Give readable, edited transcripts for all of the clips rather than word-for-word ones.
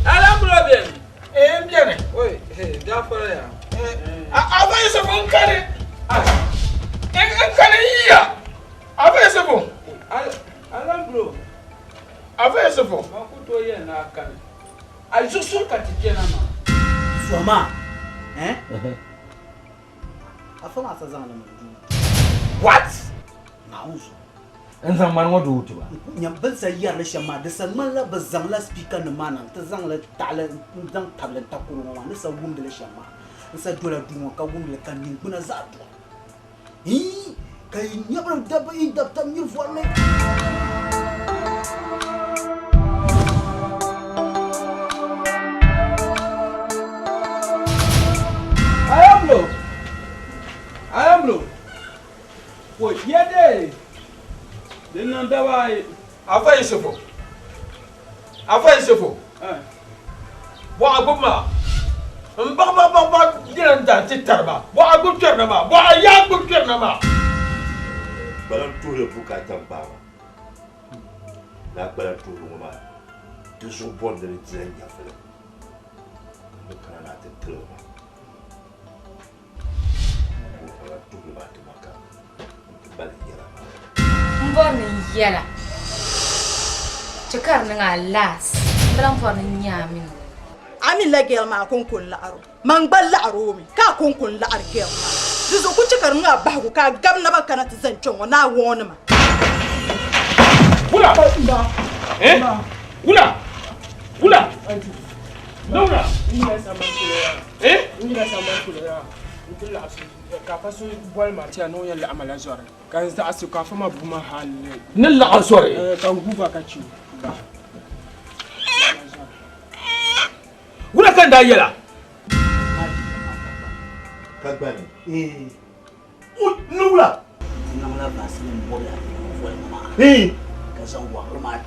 Alhamdulillah bien. Bien. Oui, gafara ya. Avant ce bon carré. Un carré hier. Avant ce bon. Alhamdulillah. Avant ce bon. Ma kuto ye na kan. Ai susu katikena ma. Soma. Hein? Afama sa zan na. What? Nauzo. En zan man wadu tuba. Nyam ban sa yar la shama da san man la bazan la speaker na mana ta zan la ta'ala zan tablan ta kulu ma ne sa wunda la shama. Sa dola dunwa ka wunda kan nin kuna za to. Kai nyabra daba in dabta mir forme. Alhamdulillah. Ko yede. Dinnan dawai. Avant ce bon. Avant ce bon. Bo aguma. Ba gidan da titar ba. Bo agutar na ma. Bo ya gutar na ma. Balan tour pour qu'attend pas. La balan tour ma. Toujours bon de dire il y a fait. Le canal est très loin. Balan tour le bateau maka. Balan yala. Mbon yala. Chakar nga las. Balan for nyami. Ami la gel ma kon la aro. Man bal la aro mi. Ka kon la ar gel ma. Dizo ku chakar nga ba ku ka gam na ba kana tsanchon na wona ma. Ula. Ula. Ula. Laura. Ina sama kula. Ina sama kula. Ila asu ka fasu bol martia no yalla amala zore. Kan sa asu ka fama buma halle. Nilla asore. Kan guba ka ci. Wula kan da yala. Kagbani. Nula. Nula vaseline bola voile ma. Ka san wa ma.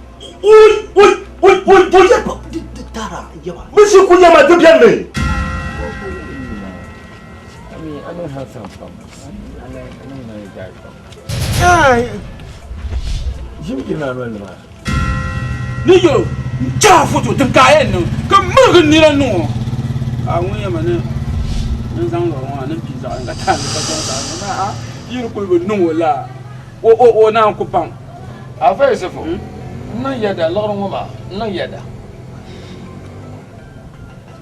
Tara yawa. Monsieur Kounyama de bien mais. I don't have some problems. I don't know that. Jim kina no ma. Ni yo. Ja foto tin kayen no. Ka murgun ni ran no. A won ya mane. Nan zan ro wa nan pizza an ga ta ni ka ta na a. Yir ko be no wala. O na ko pam. Avant ce bon. Nan yada lorun ma. Nan yada.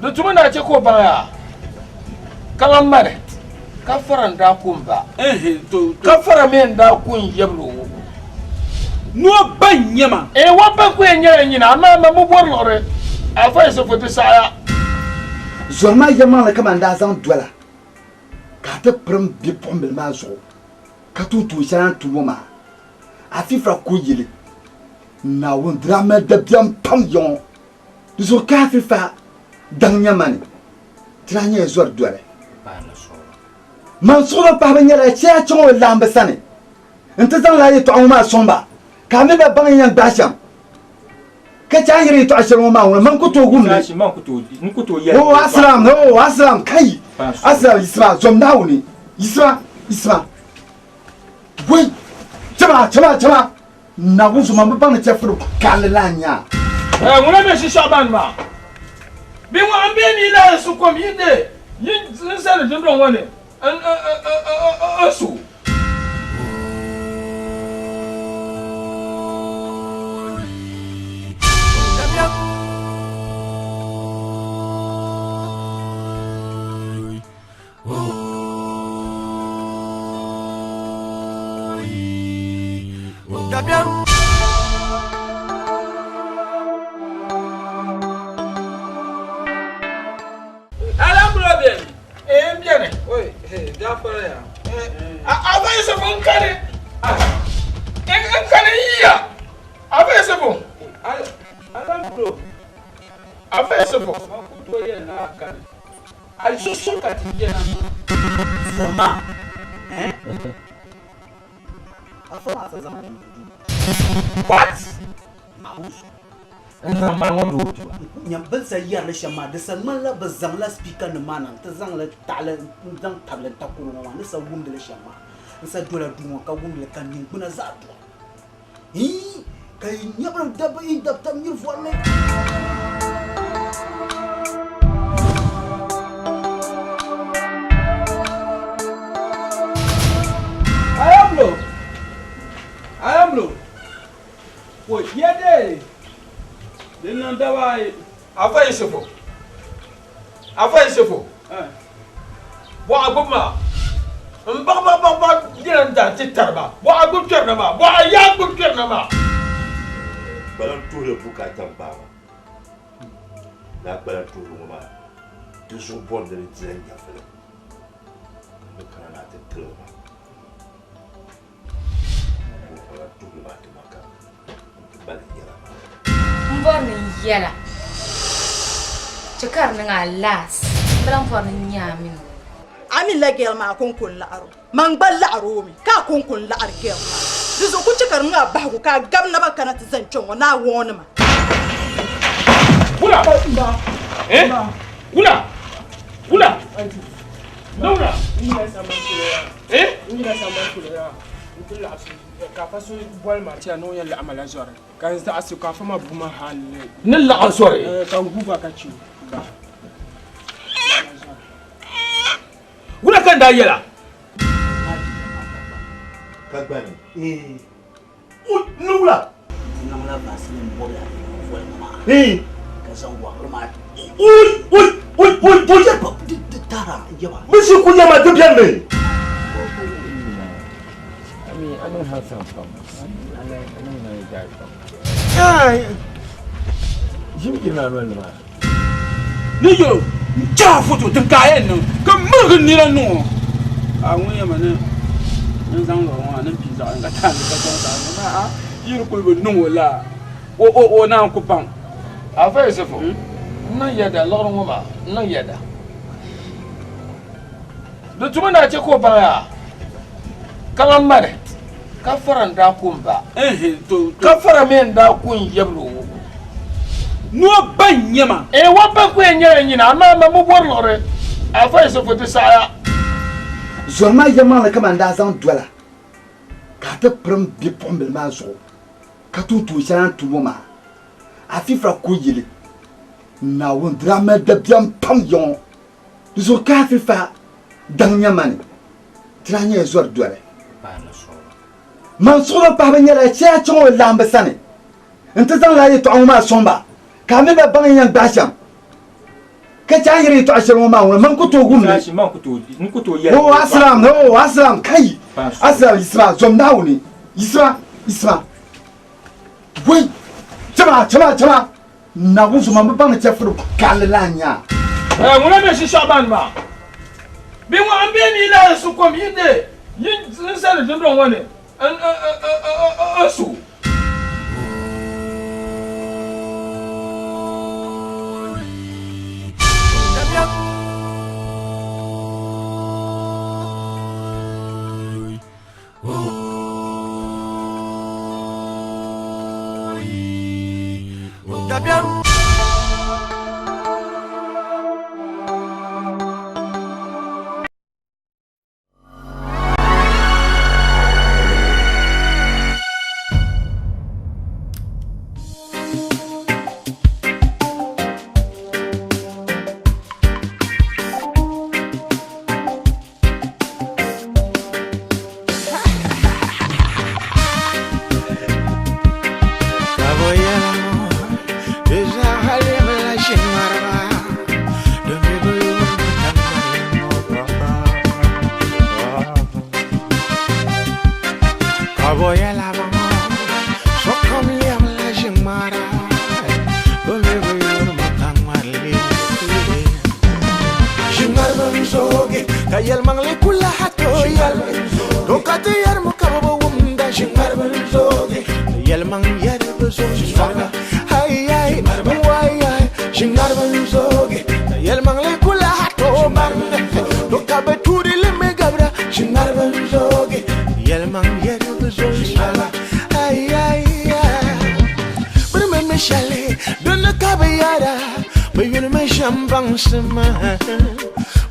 Da tuma na ce ko baya. Kalan mare. Kafaran da kun ba. To Kafara men da kun yabro. no ban yama. Wa ba ku nyere nyina na mu bor lore. Avant ce faut saya. Zorma yama la kamanda zan dola. Ka ta pram bi pombel ma zo. Ka tu shan tu ma. Afi fra ko yele. Na won drama da biam pam yon. Zo ka fi fa dan yamani. Tranye zor dola. Man sura pa banyara chia chon lambasane. Ntazan la yi to ma somba. Ka me ba ban yan dasham. Ka cha yiri to ashiro ma wona man ko to gun ne. Shi man kuto ya. Oh aslam kai. Aslam isma zomna woni. Isma. Wai. Chama. Na wuzu ma ban cha furu kalanya. Wona me shi shaban ma. Bi mo ambe ni la su kom yinde. Yin sele dindon woni. Asu. Alhamdulillah bien. Bien. Oui, gafara ya. Avant ce bon carré. Un carré hier. Avant ce bon. Alhamdulillah. Avant ce bon. Ma kuto ye na kan. Ai susu katikena ma. Soma. Afama sa zan. What? Nauzo. En zan man wadu tuba. Nyam ban sa yar la shama da san man la bazan la speaker na mana ta zan la ta'ala zan tablan ta kulu ma ne sa wunda la shama. Sa dola dunwa ka wunda kan nin kuna za to. Kai nyabra daba in dabta mir forme. Dina dawai. Afa Yusufo. Afa Yusufo. Bo aguma. Ba dinan da titarba. Bo agu kerna ma. Bo ya gu kerna ma. Balan tour buka tamba. Na balan tour ma. Toujours bon de dire ya fele. Le kana te kloma. Balan tour ma te maka. Balan yala. Mborni yela. Chakar nga las. Balam porni nyamin. Ami la gel ma kon la aro. Man bal la aro mi. Ka kon la ar gel ma. Dizo ku chakar nga bagu ka gam na ba kana te zanchongo na wona ma. Ula. Eh? Ula. Ula. Laura. Eh? Ina sama kula. Ntula asu. Ka faso bol ma tia no ya la amala zore. Kan sta asu ka fama buma halle. Nilla asore. Kan guba ka ci. Ula kan da yela. Kagbani. Nula. Nula basin bola for mama. Kasan wa ma. Ya Pop di tara yawa. Monsieur Kouya m'a tout bien mis. I don't have some problems. I don't know that. Ai. Jim kina no ma. Ni yo. Ja foto tin kayen no. Ka murgun ni ran no. A won ya mane. Nan zan ro wa nan pizza ga tan ka ton sa na a. Yiri ko be no la. O na ko pan. Afa Yusufo. Nan yada lɔrɔ ŋɔ ma nan yada do tuma na ce ko ban ya kan mare ka fara da kun ba To ka fara men da kun yablo no ban yama. wa ba ku nyere nyina na ma mu bor lɔrɛ Afa Yusufo ti saya Zorma yama la kamanda zan dwala. Ka ta pram bi pombel ma zo. Ka tu shan tu ma. Afifra ko yele. Na won drama da biam pam yon. Zo ka fifa dan nyamani. Tranya zor dwala. Man solo pa banya la cha chon lamba sane. Nta zan la yeto an ma somba. Ka me ba ban yan basham. Ka cha yiri to ashiro ma won man ko to gum ne. Oh aslam kai. Aslam isma zom nawni. Isma. Wai. Chama. Na wuzu mama bana chefuru kalanya. muna me shi shaban ma bi mu an be ni la su kom yinde yin sai da don wani an su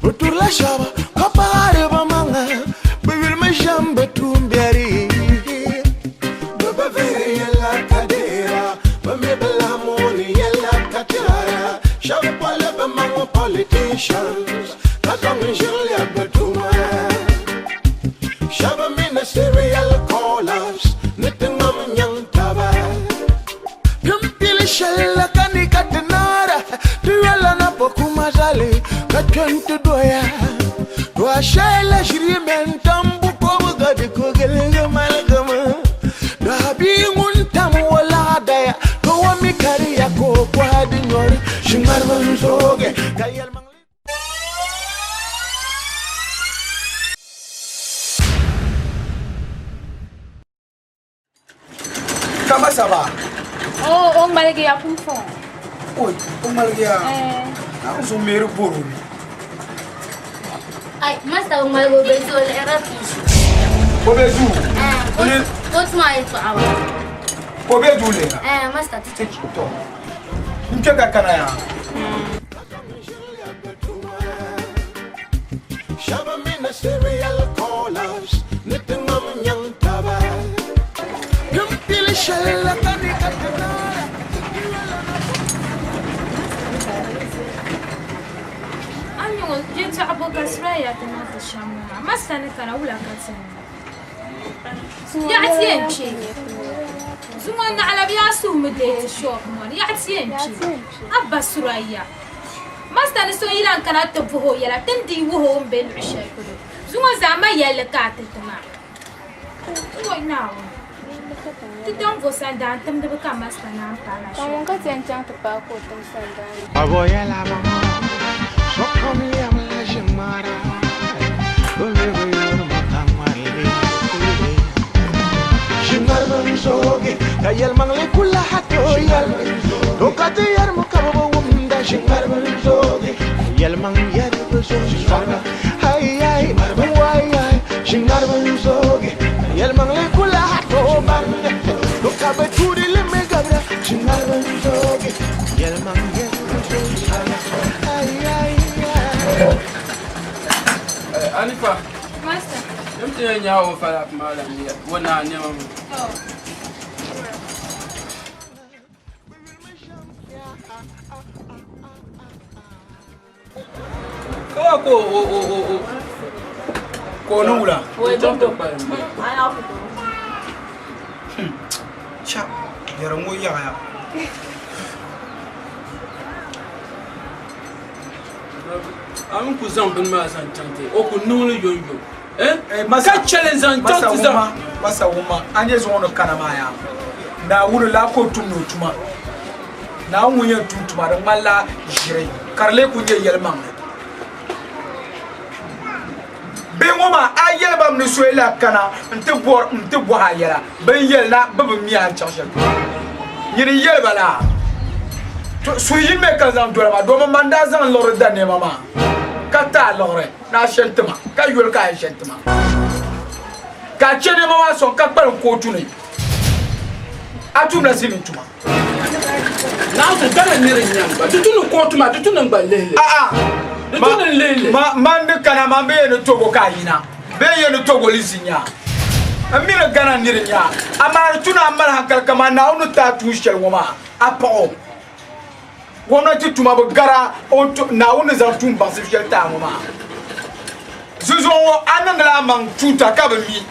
Betul la shaba kapare ba manga bewil me jambe tumberi baba vere yalla kadera ba me bela moni yalla katara shaba pole ba mango politicians kazong julia betuma shaba ministerial callers nitin mam nyang taba pimpile shella sale ka twente doya to ashela shirimen tambu ko ga de ko gele malgama da bi ngun tam wala daya to wami kariya ko kwa di nyor shingar ban soge kayal Comment ça va? Oh, on m'a dit à fond. Oui, on m'a dit à. On s'en met pour nous. Ay, mas tahu malu bezo era pisu. Obezu. Tot mai tu awa. Obezu le. Mas tak tu. Nke ka kana ya. Shaba mina serial callers, nitin mam nyang taba. Gumpil shalla tani katana. Anyo, gente aboga sraya tanata shama. Mas tani kana wala katsan. يعتين شيء زمان على بياسو مدة الشوق مال يعتين شيء أبا سرايا ما استنسوا إلى أن كانت تبوه يلا تندي وهو بين عشاء كله زمان زمان يلا كاتل تمام وين ناو تدوم فوسان دان تم دبكا ما استنام تالا شو Kamu kan jangan terpaku tersandar. Aboya la mama, so come here, my shimara. Olego yor makamale. Shingar man soge, kayal mangle kula hato yal. Lokate yar mukabo wumda shingar man soge, kayal mang yar soge. Hay hay, why hay, shingar man soge, kayal mangle kula hato bang. Lokabe turi le megabra, shingar man soge, kayal mang yar soge. Hay hay. Anifa. Master. Yamti ya nyawo fala kumala ndiya. Wana nyama mu. Ko nula. Wo jomto pa. Cha, yara mo ya ya. Amun ku zan bin ma san tante. O ku nulu yoyo. Ka challenge an tante zan. Masa wuma anye zo no kana maya. Na wuro la ko tunu tuma. Na munye tuntuma da malla jire. Karle ku ye yelman. Bengoma ayel bam ni soela kana nte bo hayela. Ben yela babu mi an chansha. Yiri yel bala. Suyin me kazan dora ma do manda zan lor da ne mama. Kata lore na shentuma ka yul ka shentuma. Ka chene mama son ka par ko tuni. Atum na simin tuma. Na so dana nere nyamba. Tutunu ko tuma tutunu ngbalele. Mande kana mambe no togo kayina. Be ye no togo lisinya. Amira gana nirnya. Amara tuna amara hankal kama na unu ta tu shel woma. Apo. Wona ti tuma bo gara on na unu za tum ba se shel ta woma. Zuzo anandala mang tuta kabami.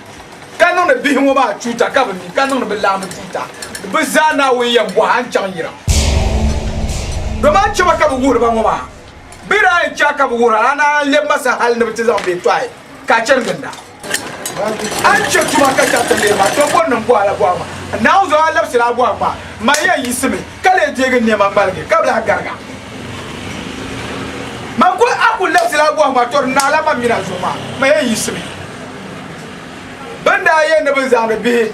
Kanon de bi woma tuta kabami. Kanon de lam tuta. Be zana we ye bo han changira. Do ma chama kabu gura ba woma. Bira ya chaka bugura ana le masa hal na bitin zan be twai ka cer ganda an ce tuma ka ta tale ma to wannan bo ala bo ma na uzo ala sira bo ma ma ya yisime kale je ga ne man balge ka bla garga man ko akul la sira bo ma to na la ma mina zuma ma ya yisime banda ye ne ban zan be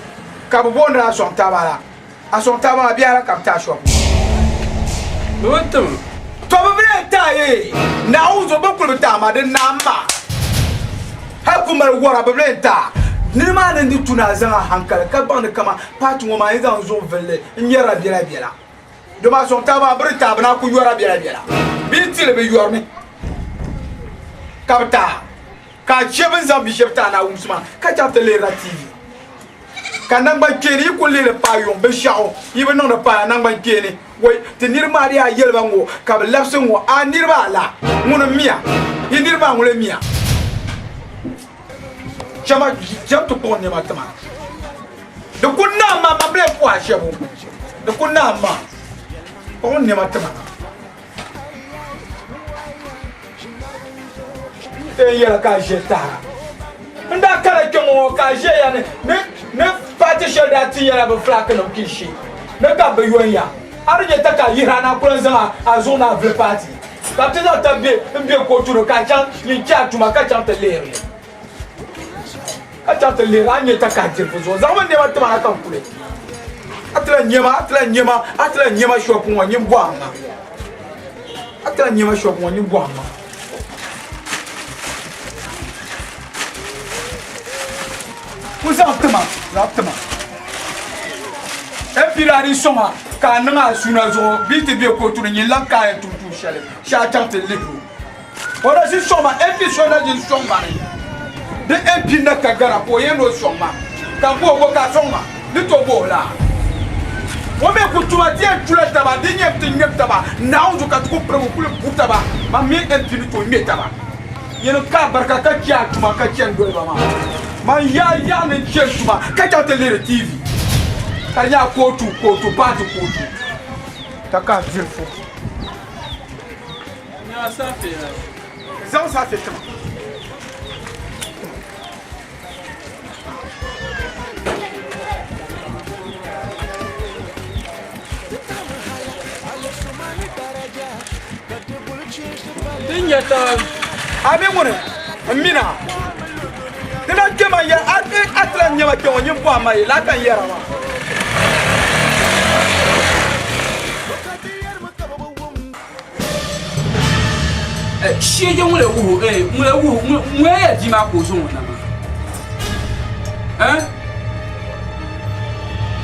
ka bo na son tabala a son tabala biara ka ta shop Bontum. Tobe ta ye na uzo bokulu ta ma de namba ha kuma wora be ta ni ma nan di tuna zan hankal ka ban kama patu ma yanzu zo velle nyara biela do ma son ta ba brita bana ku yora biela bi tile be yorni kapta ka cheben zan bi shefta na umsma ka chapte le TV ka nan ban keni ku le pa yon be shao yibe non na pa nan ban keni way te nirma dia yelba ngo ka labse ngo a nirba la ngono mia yi nirba ngole mia chama jam to ko ne matama de kunna ma ble po a shebo de kunna ma ko ne matama yela ka jeta nda kala kemo ka je ya ne parti chef d'ati ya ba flak no kishi ne ka be yonya arje ta ka yirana kulanza azona vle parti ka tena tabe mbie ko turo ka chan ni cha tuma ka chan telere ka chan telere anye ta ka jirfo zo za wande ma tuma ka kule atla nyema shop mo nyim bwanga atla nyema shop mo nyim bwanga Exactement. Et puis la risoma, quand on a sunazo, vite bien qu'on y lanka et tout chale, chacun te libre. Voilà, c'est soma, et puis sur la d'une soma. De un pina kagara pour y no soma. Quand vous voka soma, de tobo là. On met pour toi, tiens, tu l'as tabac, digne tabac, non, je peux te comprendre pour le bout tabac, ma mie un pinito, une tabac. Il y a un cas barcaca qui a tout ma catien de maman. Man ya ne chesuma kacha tele TV kanya kotu party kotu taka jirfo ya safi ça fait comment dinga ta abi mone mina dina kema ya atla nyama ke wonyi po amai la kan yera ma sheje mule ya di ma ko so wona ma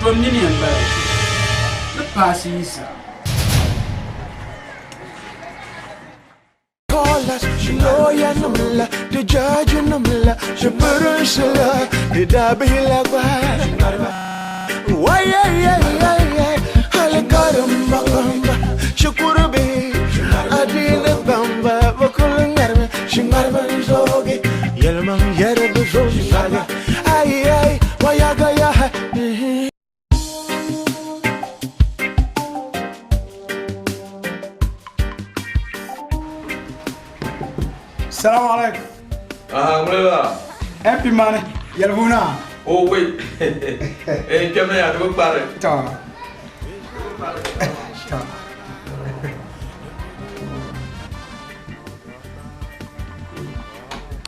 to ni en ba le passis Je loya namla, de judge namla, je peux cela, de dabi la why Alakarum Bamba, Shukurubi, Adina Bamba, Vokulangarme, Shimarban Zogi, Yelman Yerbu Zogi, ay, Wayagaya. Salam alaikum. Voilà. Happy man, Yelvuna. Oh oui. Et comme ya tu parles. Ta.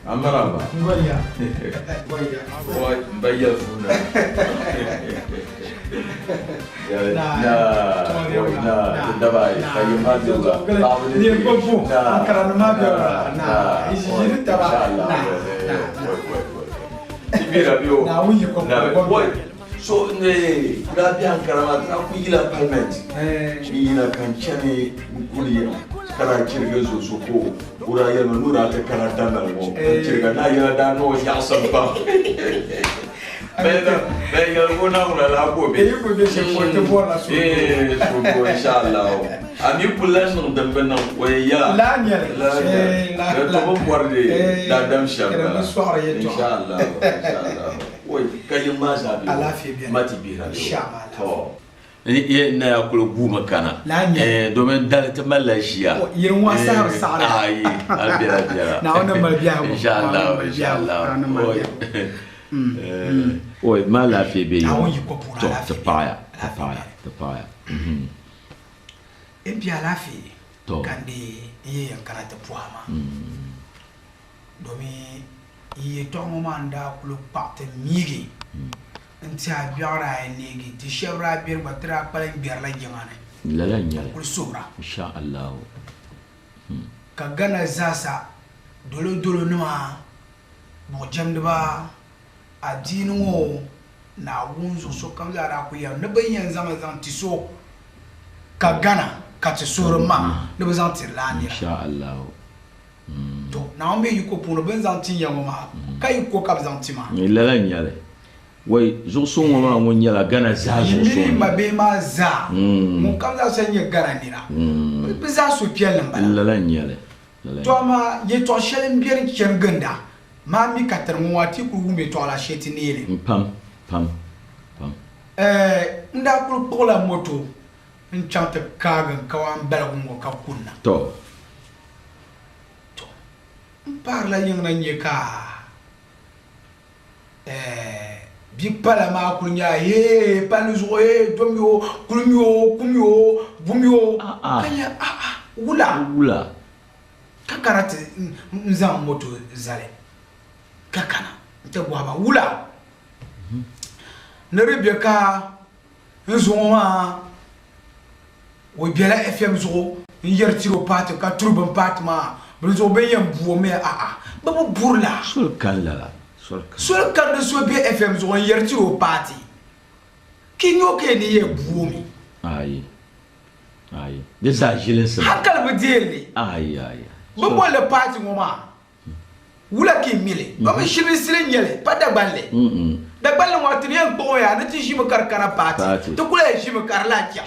Amaramba. Ngoya. Oi, Bahia Funa. Dabai, kayu majuga. Dia bobo. Karena majuga. Nah, isi taba. Ibira bio. Na uyi ko. Boy. So ne Rabian Karama na kuyila parliament. Ina kanchani kuliya. Kara kirga so ko ura yana nuna ta kana danna mo. Kirga na yana da no ya sabba. Ben yalgona una la bobe. E ko be se porte bona so. So inshallah. Ami pulan no dambe na waya. La nyale. La to borde da dam shabba. Inshallah. Oi, kayin ma zabi. Alafi bien. Mati bira. Inshallah. To. Ye na ya kula guma kana. Domin dalta malaysia. Yin wasa sa'ala. Ai, albira. Na wannan malbiya. Inshallah. Oi, ma la febe. To, tapaya. Empi alafi. To. Kandi iye yankana tapuama. Domin iye tongo manda kulu pakte migi. Nti a biara negi ti shebra bir batra pala bir la jangane la nyala kul sobra insha Allah ka gana zasa dolo numa bo jamdba adinu na wunzo so kam za ra ku ya ne banyan zama zan ti so ka gana ka ti soro ma ne bazan ti lani insha Allah to na on be yuko puno ben zan ti yama kai ko ka zan ti ma la nyala Wai zo son wa ma nyala gana za zo so ni mabe ma za mun kam za san ye garanira bi za so pielen ba la nyale to ma ye to shelen bier ken ganda ma mi katar mu wati ku wumbe to ala sheti nele pam nda ku pola moto nchante kagan kawan bela ngo ka kunna to parla yang na nyeka bi pala ma kunya ye panuzo e domyo kumyo bumyo kanya wula kakarate nzam moto zale kakana te bwaba wula nerebeka nzoma wo biela FM zo yertiro pat ka turban pat ma brinzo be yam buome babo burla sul kala sul kan de so be FM zo yertiro parti kinyo ke ni ye buomi ai desa jilense hakal be deli ai babo le parti ngoma wula ki mile babo shibi sire nyele pada balle dagballe mo tini en ko ya na ti jime karkara parti to kula jime karla tia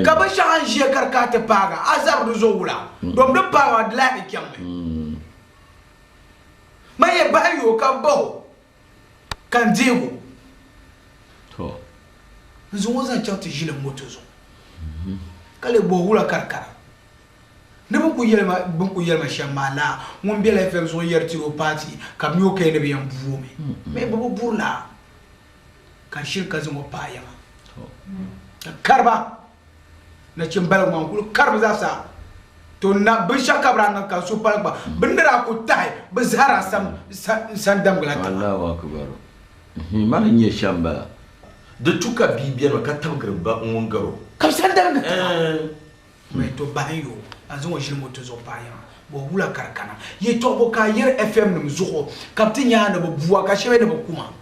kaba changer karkate paga azar do zowula dom de pawa de la ikyamme maye bayo kambo kan digo to zoza chante jile motozo kale bo wula karkara ne bu yelma shamala mon bela fem so yertiro parti kam yo kay ne bi yam buumi mais bo burla kan shirka zumo payama to karba na cimbal ma kul karba za sa to na bin shakabra nan ka su palba bindira ku tai bi zara san dam glata Allahu akbar mana nye shamba de tuka bibiyar ka tabgar ba ngaro kam san dam mais to bayo azon jil moto zo paya bo wula karkana ye to bo ka yer FM nim zuho kapti nya na bo buwa ka shewe na bo kuma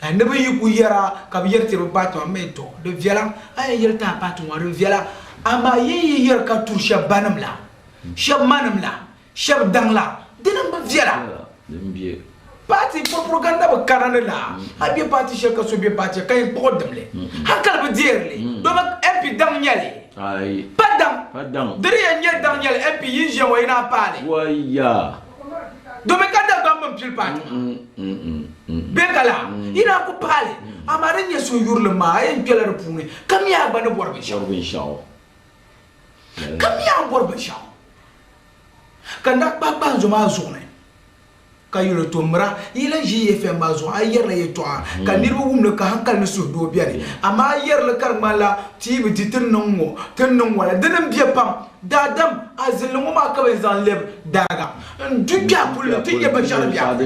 ne be yiku yera ka yerti ro bato meto de viala ay yerta bato wa de viala ama ye yer ka tur shabanam la shamanam la shab dangla dinam ba viala dembiye parti propaganda ba kanane la abi parti sheka so bi parti kay podemle hakal ba dierle do ba MP dang nyale ai padang dere nyel dang nyale MP yinje wa ina pale waya do me kada gamba pil parti Bekala, ina ko pale, amare nye so yurle ma en pela repune. Kam ya bana borbe shaw. Kam ya borbe shaw. Kandak ba banzo ma zone. Kayulo tomra, ila JFM ma zo ayer la yetwa. Kanirbu wumle ka hankal ne so do biare. Ama ayer le karmala tibi titin nongo, tin nongo wala denam bia pam. Dadam azil mo ma ka be zan leb daga. Nduga pulle tiye ba jarbia.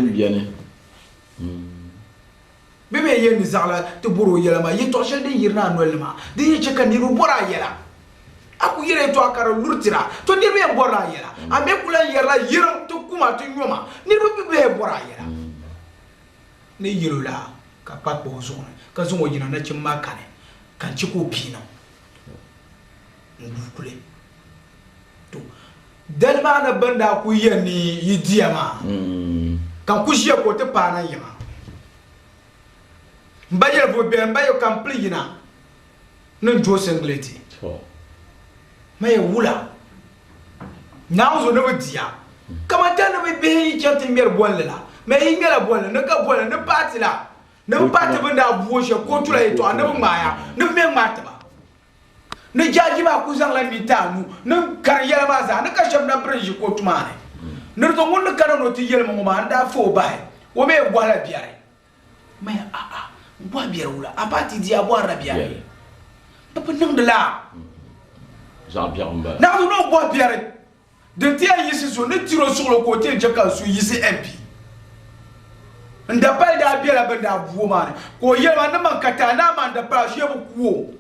Bebe yen zala to buru yela ma yeto shelde yirna nolma de yeche kan diru bora yela aku yire to akara lurtira to dirbe bora yela ambe kula yela yiram to kuma to nyoma ni bebe bora yela ne yirula ka papo zona ka zo yina na chimma kane kan chiko pino ndukule to dalma na banda ku yeni yidiama kan kushiya ko te pana yima mbayel vo be mbayo kamplina non jo sengleti maye wula nazo no dia kama tana be be chante mer bonlela me ingela bonle ne ka bonle ne patila ne pati benda buoshe ko tula eto ne maya ne me mata ba ne jaji ba ku zang la mitanu ne kariyela ba za ne ka shabna brinji ko tumane ne to ngun ka no ti yel mo ma nda fo bai wo me boala biare me Bois biaroula, à partir d'y avoir la bière. Papa non de là. Jean-Pierre Mba. Non, bois bière. De tiens ici sur le tiro sur le côté de Jacques sur ici MP. Ndapal da bière la benda woman. Ko yema na mankatana manda pa chez beaucoup.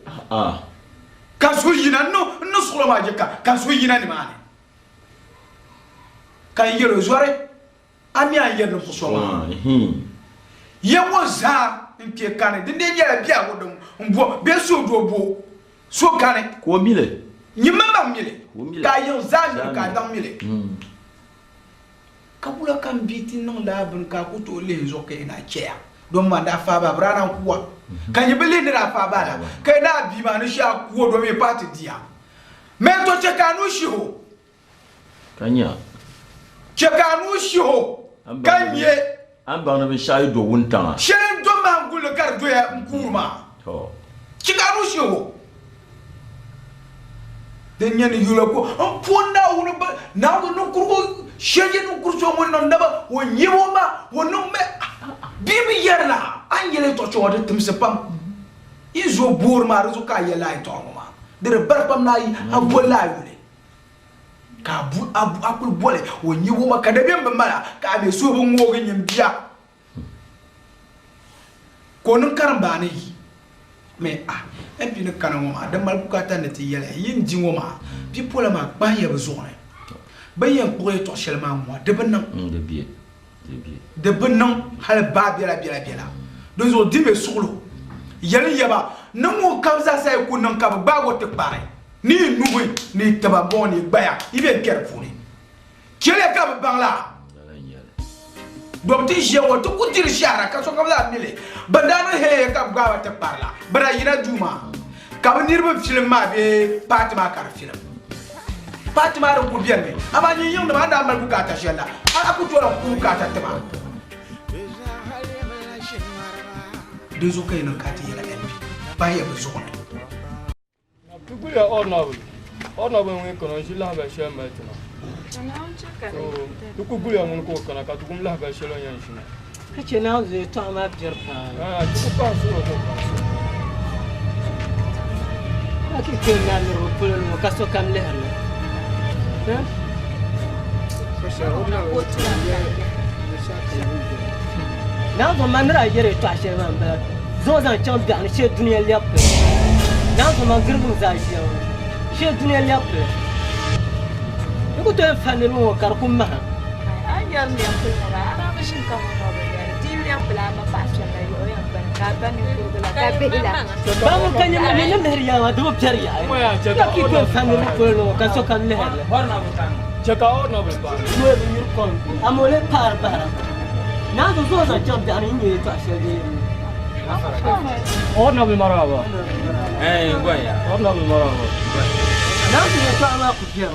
Kasu yina no sur le majeka, kasu yina ni mane. Kan yelo soirée, ami a yelo pour soi. Yemo za nke kane de nyela bia wodom mbo be so do bo so kane ko mile nyima ba mile ka yo zami ka dam mile kabula kan biti non la bun ka ko to le zo ke na chia do manda fa ba brana kuwa kan yebele ni ra fa ba la kai na bi ma no sha kuwo do me party dia me to che kanu shi ho kanya che kanu shi ho kan ye amba na be shayi do wunta shen do mangul kar do ya nkurma to chikaru shiwo den yen yulako on ponna wona ba na do no kurgo sheje no kurso mon non daba wo nyiwo ma wo no me bibi yerla an yele to chode timse pam izo bor ma rezo ka yela to ma de bar pam na yi abola yule ka bu akul bole wo nyiwo ma ka de bembe mala ka be so bo ngoge nyem biya ko nun karamba ne mais et puis ne kanamo ma de mal bukata ne ti yele yin jingo ma bi pola ma ba ya bezone ba yen ko to shelma mo de benam de benam hal ba biela donc on dit me solo yele yaba namo kamza say ko nan ka ba go te pare ni nuwe ni taba boni baya ibe kerfuni kele ka ba la donc ti jewo to ko dir shara ka so kamla mile bandana he ka ba te parla bara yina juma ka nirba film ma be Fatima kar film Fatima ro ko bien me aba ni yong ma da mal bukata shella aku to la bukata tema dezo kay no kati yela embi ba ya be so ko tugu ya honorable we kono jila ba she maintenant tugu guya mun ko kana ka tugu la ba she lo yan shina kace na zai to ma biyar fa tugu pa so ko Aki kena nuru pulau mu kaso kam leher le. Now the man I get it to Asher member. Those are champion and share dunia liap. Now the man girl was I share dunia liap. You go to a family room karkum ma. I am the uncle. I'm a shin come over there. Deal liap la ma fashion la yo ya ban ka ban ni ko la ka behila. Bamu kanya ma ni mehriya wa do bjariya. Ya ki ko family pulau kaso kam leher le. Horna bukan. Jaka horna bukan. Dua biar kon. Amole par par. Now the those are champion in you to Asher. Horna maraba. Goya. Horna maraba. Now the trauma could hear.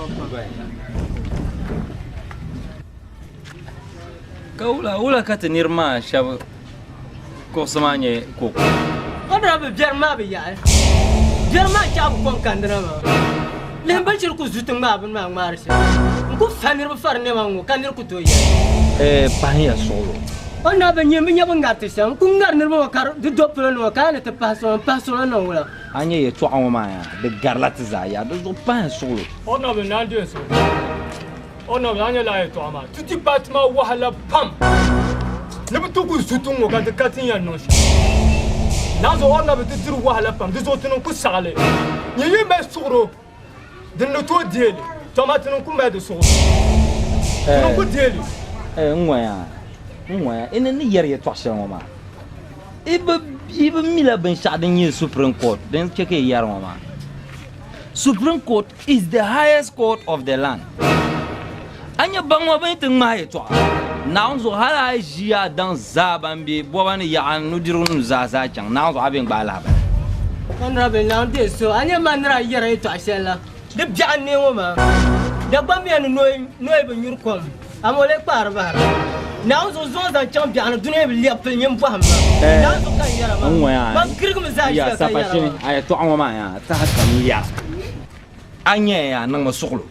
Kaula kata nirma shab ko samanye ko. Honorable Jerma be ya. Jerma chab kon kandra ma. Lembal chir ku zutung ma ban ma marse. Ku fanir ba far ne ma ngo kanir ku to ya. Pahia solo. Honorable nyem nya ban ngati sam ku ngar nir ba kar du doplo no kana te paso no wala. Anye ye to awma ya de garlat za ya do pahia solo. Honorable nandu so. Honorable anya la to ama. Tu ti batma wahala pam. Lebutu ku zutung ngo kan te katin ya no. Nazo honorable tu tiru wahala pam. Du zo tunu ku sale. Nyi me sugro. De no to diele. Tomate no ku me de sugro. No ku diele. Ngoya ina ni yer ye twasha mama iba mila ben shadin yin Supreme Court then cheke yar mama Supreme Court is the highest court of the land anya bangwa ben tin mai to now zo hala jia dan zabambe bobani ya anu dirun zaza chang now zo abin bala ba honorable now this so anya manra yer to asela de bjan ne woma de bambe no ben yurkom amole par bar now so the champion dunia liap nyem faham now so kan yara ma ma kirgum za ya sapashin ay to amama ya ta kam ya anya ya nang masuklo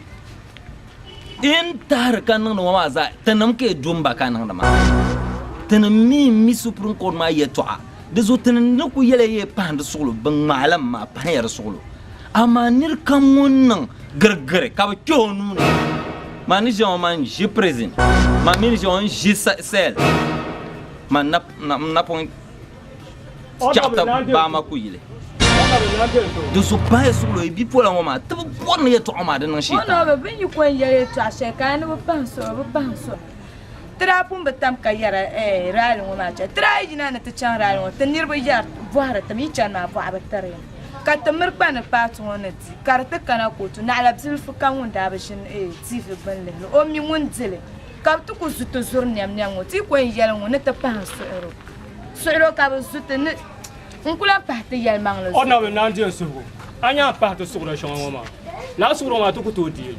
in tar kan nang mama za tanam ke jumba kan nang ma tanam mi Supreme Court ma ya to de zo tanam ku yele ye pand suklo ban malam ma pa yar suklo ama nir kam wonnan gergere ka ba kyonu mani jom man je president mani jom je sel man na point chata ba ma ku yile do so pa so lo bi pola mama to bon ye to ma de nan shi ona ba bin ko yele to ashe ka na ba panso tra pum batam ka yara ral mo ma cha tra jina na ta chan ral mo ta nirba yar boara ta mi chan ma bo abatare ka tamir kwana patu wonati karta kana kotu na alabzil fukan wanda bashin TV ban le o mi wundile ka tu ku zuto zur nyam nyam ti ko yel wona ta pa so ka ba zuto ne nkula pa ta yel mang lo ona we nan je sugo anya pa ta sugo shon woma la sugo ma tu ku to di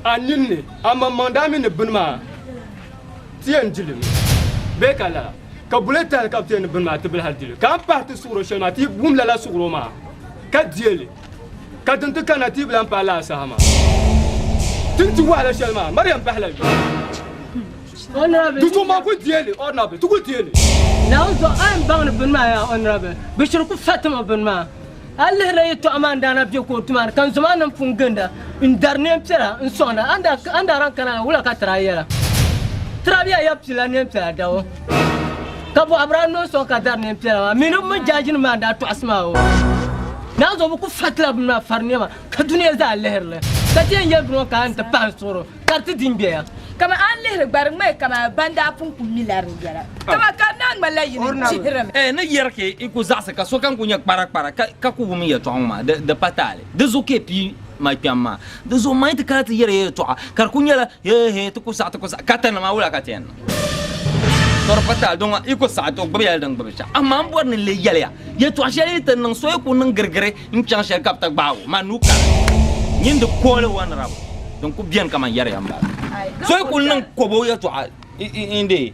aninne amma mandami ne bunma ti anjilim be kala ka buleta ka captain bin ma tibil hal dile ka pa ta sugro shel ma ti bum la sugro ma ka diele كاتن تكنا تيب لام بالا سهما تنتي ولا شلما مريم بحلم honorable دتو ما قلت يلي honorable تقول يلي ناوزو أنا بان بن ما يا honorable بشركو فاطمة بن ما الله رأيتو أمان دانا بيكو تمان كان زمان نفونجندا إن دارنيم سرا إن صونا عند ران كنا ولا كترايلا ترابيا يبسلا نيم سرا داو كابو أبرانو سو كدارنيم سرا منو مجاجين ما دا تو أسمعه ناوزو بكو فاتلا بن ما فرنيما كدنيا زال لهرله كتير يبنو كان تبان صورو كارت دينبيا كما أن له بارك ما كما باندا فنكم ميلار جرا كما كان ملايين تيرم نيركي إكو زاسكا سو كان كونيك بارك كاكو بومي توما د باتالي دزوكي بي ما بياما دزو ما يتكات يري توع كاركونيا لا هي تكو ساعه كاتنا ما ولا كاتين تور باتال دونغا إكو ساعه تو بيال دنگ ببشا اما مبورن لي ياليا يتو شالي تنن سو يكو نن غرغري ان چان شال كابتا باو ما نوكا نين دو كول وان راب donc bien kama yare yamba so ko nan ko bo ya to inde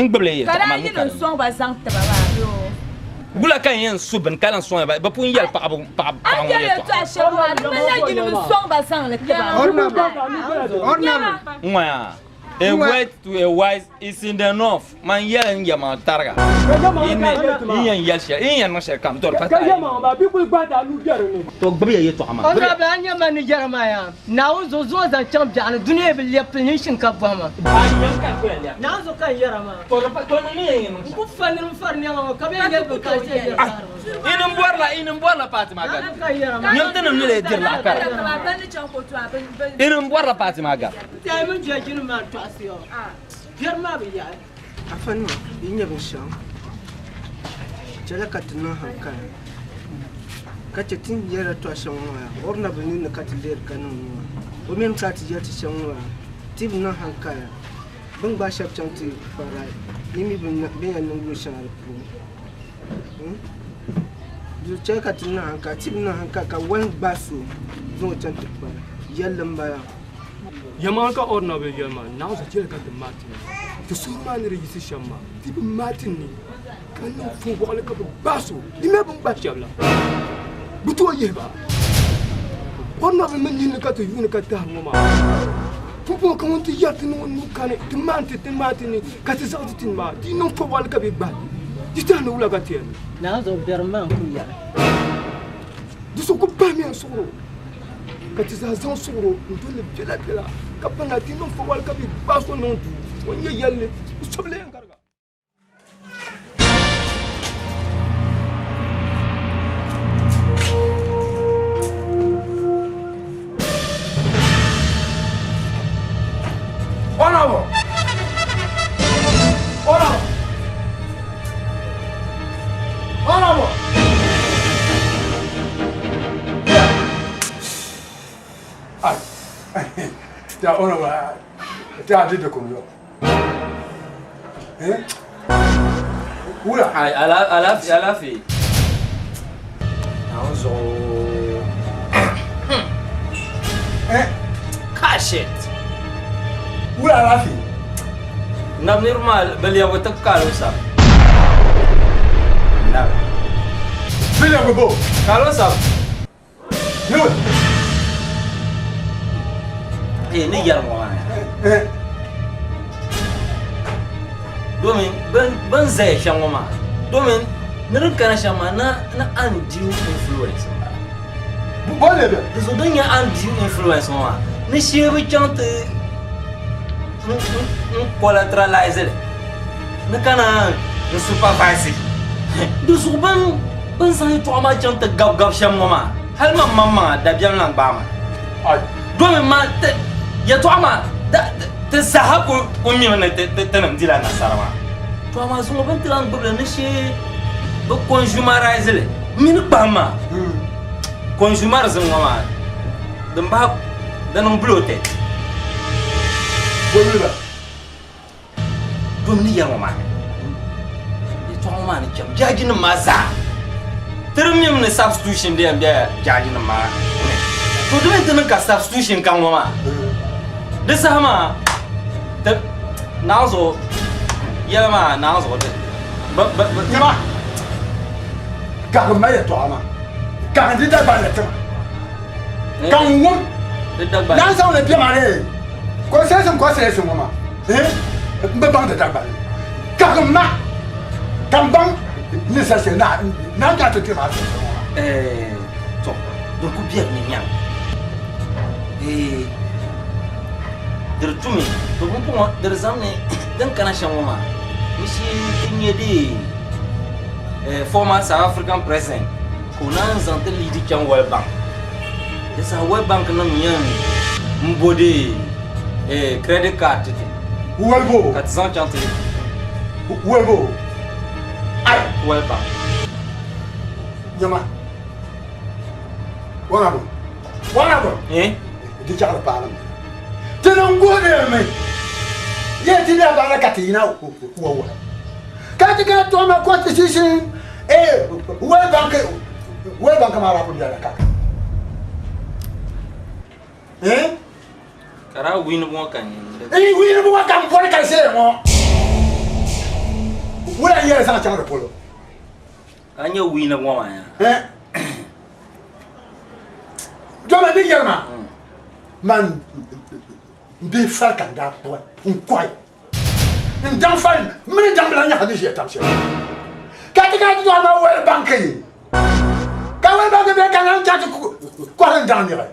in gbele ya kara yin son ba san ta ba yo bula kan yen suben kalan son ba pun yel pa ya ya to ashe wa me la yin son ba san le ta ba a word to a wise is in the north man yel ya ma targa in yel sha in no sha kam to pata ya ma ba bi ku gbada lu jere ni to gbele ya to ama honorable anya man Jeremiah now zo za champion dunia bil yapnishin ka fama now zo kan yarama to ni ku fanin farni ma ka be ga ka ce in borla Fatima ga nyam tan ni le dir la kar in borla Fatima ga ta mun je jin ma to asiyo firma bi ya afan ma inya bin sha jala katna hanka kace tin yara to shan waya orna bin ni katil kanin o men kati ya ta shan waya tib na hanka bin ba shaf chan ti fara yimi bin yan ngu shan ko du ce katina hanka tib na hanka ka wan basu zo chan ti fara yallan baya yaman ka orna be yaman now za jere ka matin to so man rejisi shamma tib matin ni kan fu wala ka basu dime bun ba shabla buto yeba orna be man ni ka to yuna ka ta mama fupo ka wonti yatin wonu kan ti matin ni ka ti zawti tin ma di non fu wala ka be ba di tan wala ka ten now zo berman ku ya du so ko ba mi asoro kati za zan soro ndole bela kapana ti non fawal kabi baso non tu wonye yalle soble en karga Onabo ta ona ba ta de ko yo wala ay ala fi nazo kashit wala ala fi nab normal bal ya watakalo sa nab bila go kalo sa no ni yar mo domin ban zai shan ma domin nirin kana shan ma na undue influence ba bole be so don ya undue influence ma ni shi bi chante collateralize na kana na supervise du so ban sai to ma chante gab shan ma hal mamma da biyan nan ba ma domin ma ya to ama ta sahabu ummi mana ta nan dila na sarama to ama so ban tilan bubla ne she ba consumerize le min ba ma consumerism ma dan ba dan blote bolula dum ni ya ma ya to ama ne jam jajin maza termim ne substitution de am da jajin ma to dum tan ka substitution kan ma da sama da nazo yama nazo da ba ka ma ya to ama ka ndi da ba na ta Quand on là, ça, on est bien marré. Quoi, c'est ce moment? On peut pas de tabac. Carrément. Quand ne ça c'est là. N'a pas de tabac. Donc, bien, mignon. Et. De tout, donc, pour de raisonner, d'un canachan moment. Monsieur Ignedi, former South African president, qu'on a entendu l'idée qu'il y a un World Bank. Et ça, World Bank, non, il y a un body credit card. Où est-ce que 400 chantiers. Où est-ce que aïe, World Bank. Yama. Wanabo. Eh? Déjà le parlement. Tenons go de mais. Il y a des gens dans Katina ou quand tu as toi ma constitution et où est banque mara pour la kaka. Hein? Kara win mo kan. Eh win mo kan pour ka se mo. Où est hier ça tient le polo. Anya win mo ma ya. Hein? Doma bi yelma. Man bi fal kan da boy. Kwai. Ndam fal, mene dam la nya hadisi tamse. Kati kati do ma wel banke. Ka wel banke be kan chat ko ran dan dire.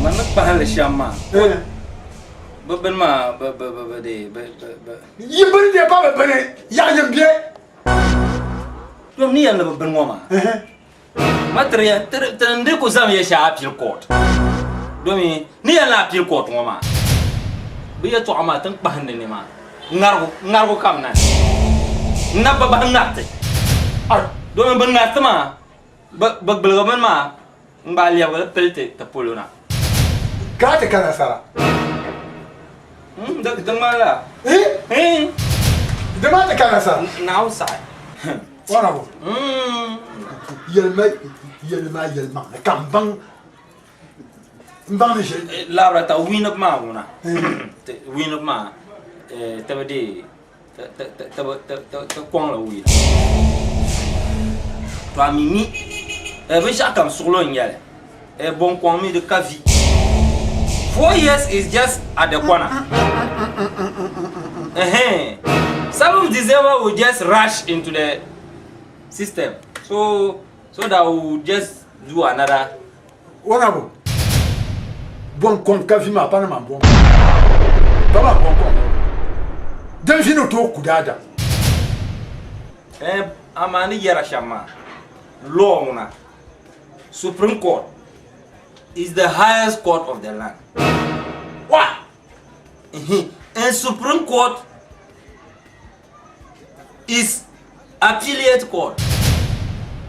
Man nak bahal shama. Ba ben ma ba de ba. Yimbali de ba bene ya yembie. Dom ni yan ba ben ngoma. Matria tende ko zam ya sha appeal court. Domi ni yan la appeal court ngoma. Biya to ama tan bahande ni ma. Ngargo kam na. Nabba ba ngate. Do men ngate ma. Ba belgaman ma. Mbalia wala pelte ta polona. Kate kana sara. Da mala. Dama te kana sara. Now side. Wana bo. Yelma. Kambang. Mbang je. Laura ta win up ma wona. Win up ma. Tabade ta kwang la wi. Toi mimi ben chacun sur le nyale. Bon kwang mi de kavi. 4 years is just at the corner. Some of December will just rush into the system. So that we just do another. Wanabo. Bon kwang kavi ma pas na bon. Baba bon kwang. Delphine to kudada. Amani Yarashama. Law una. Supreme Court is the highest court of the land. What? And Supreme Court is affiliate court.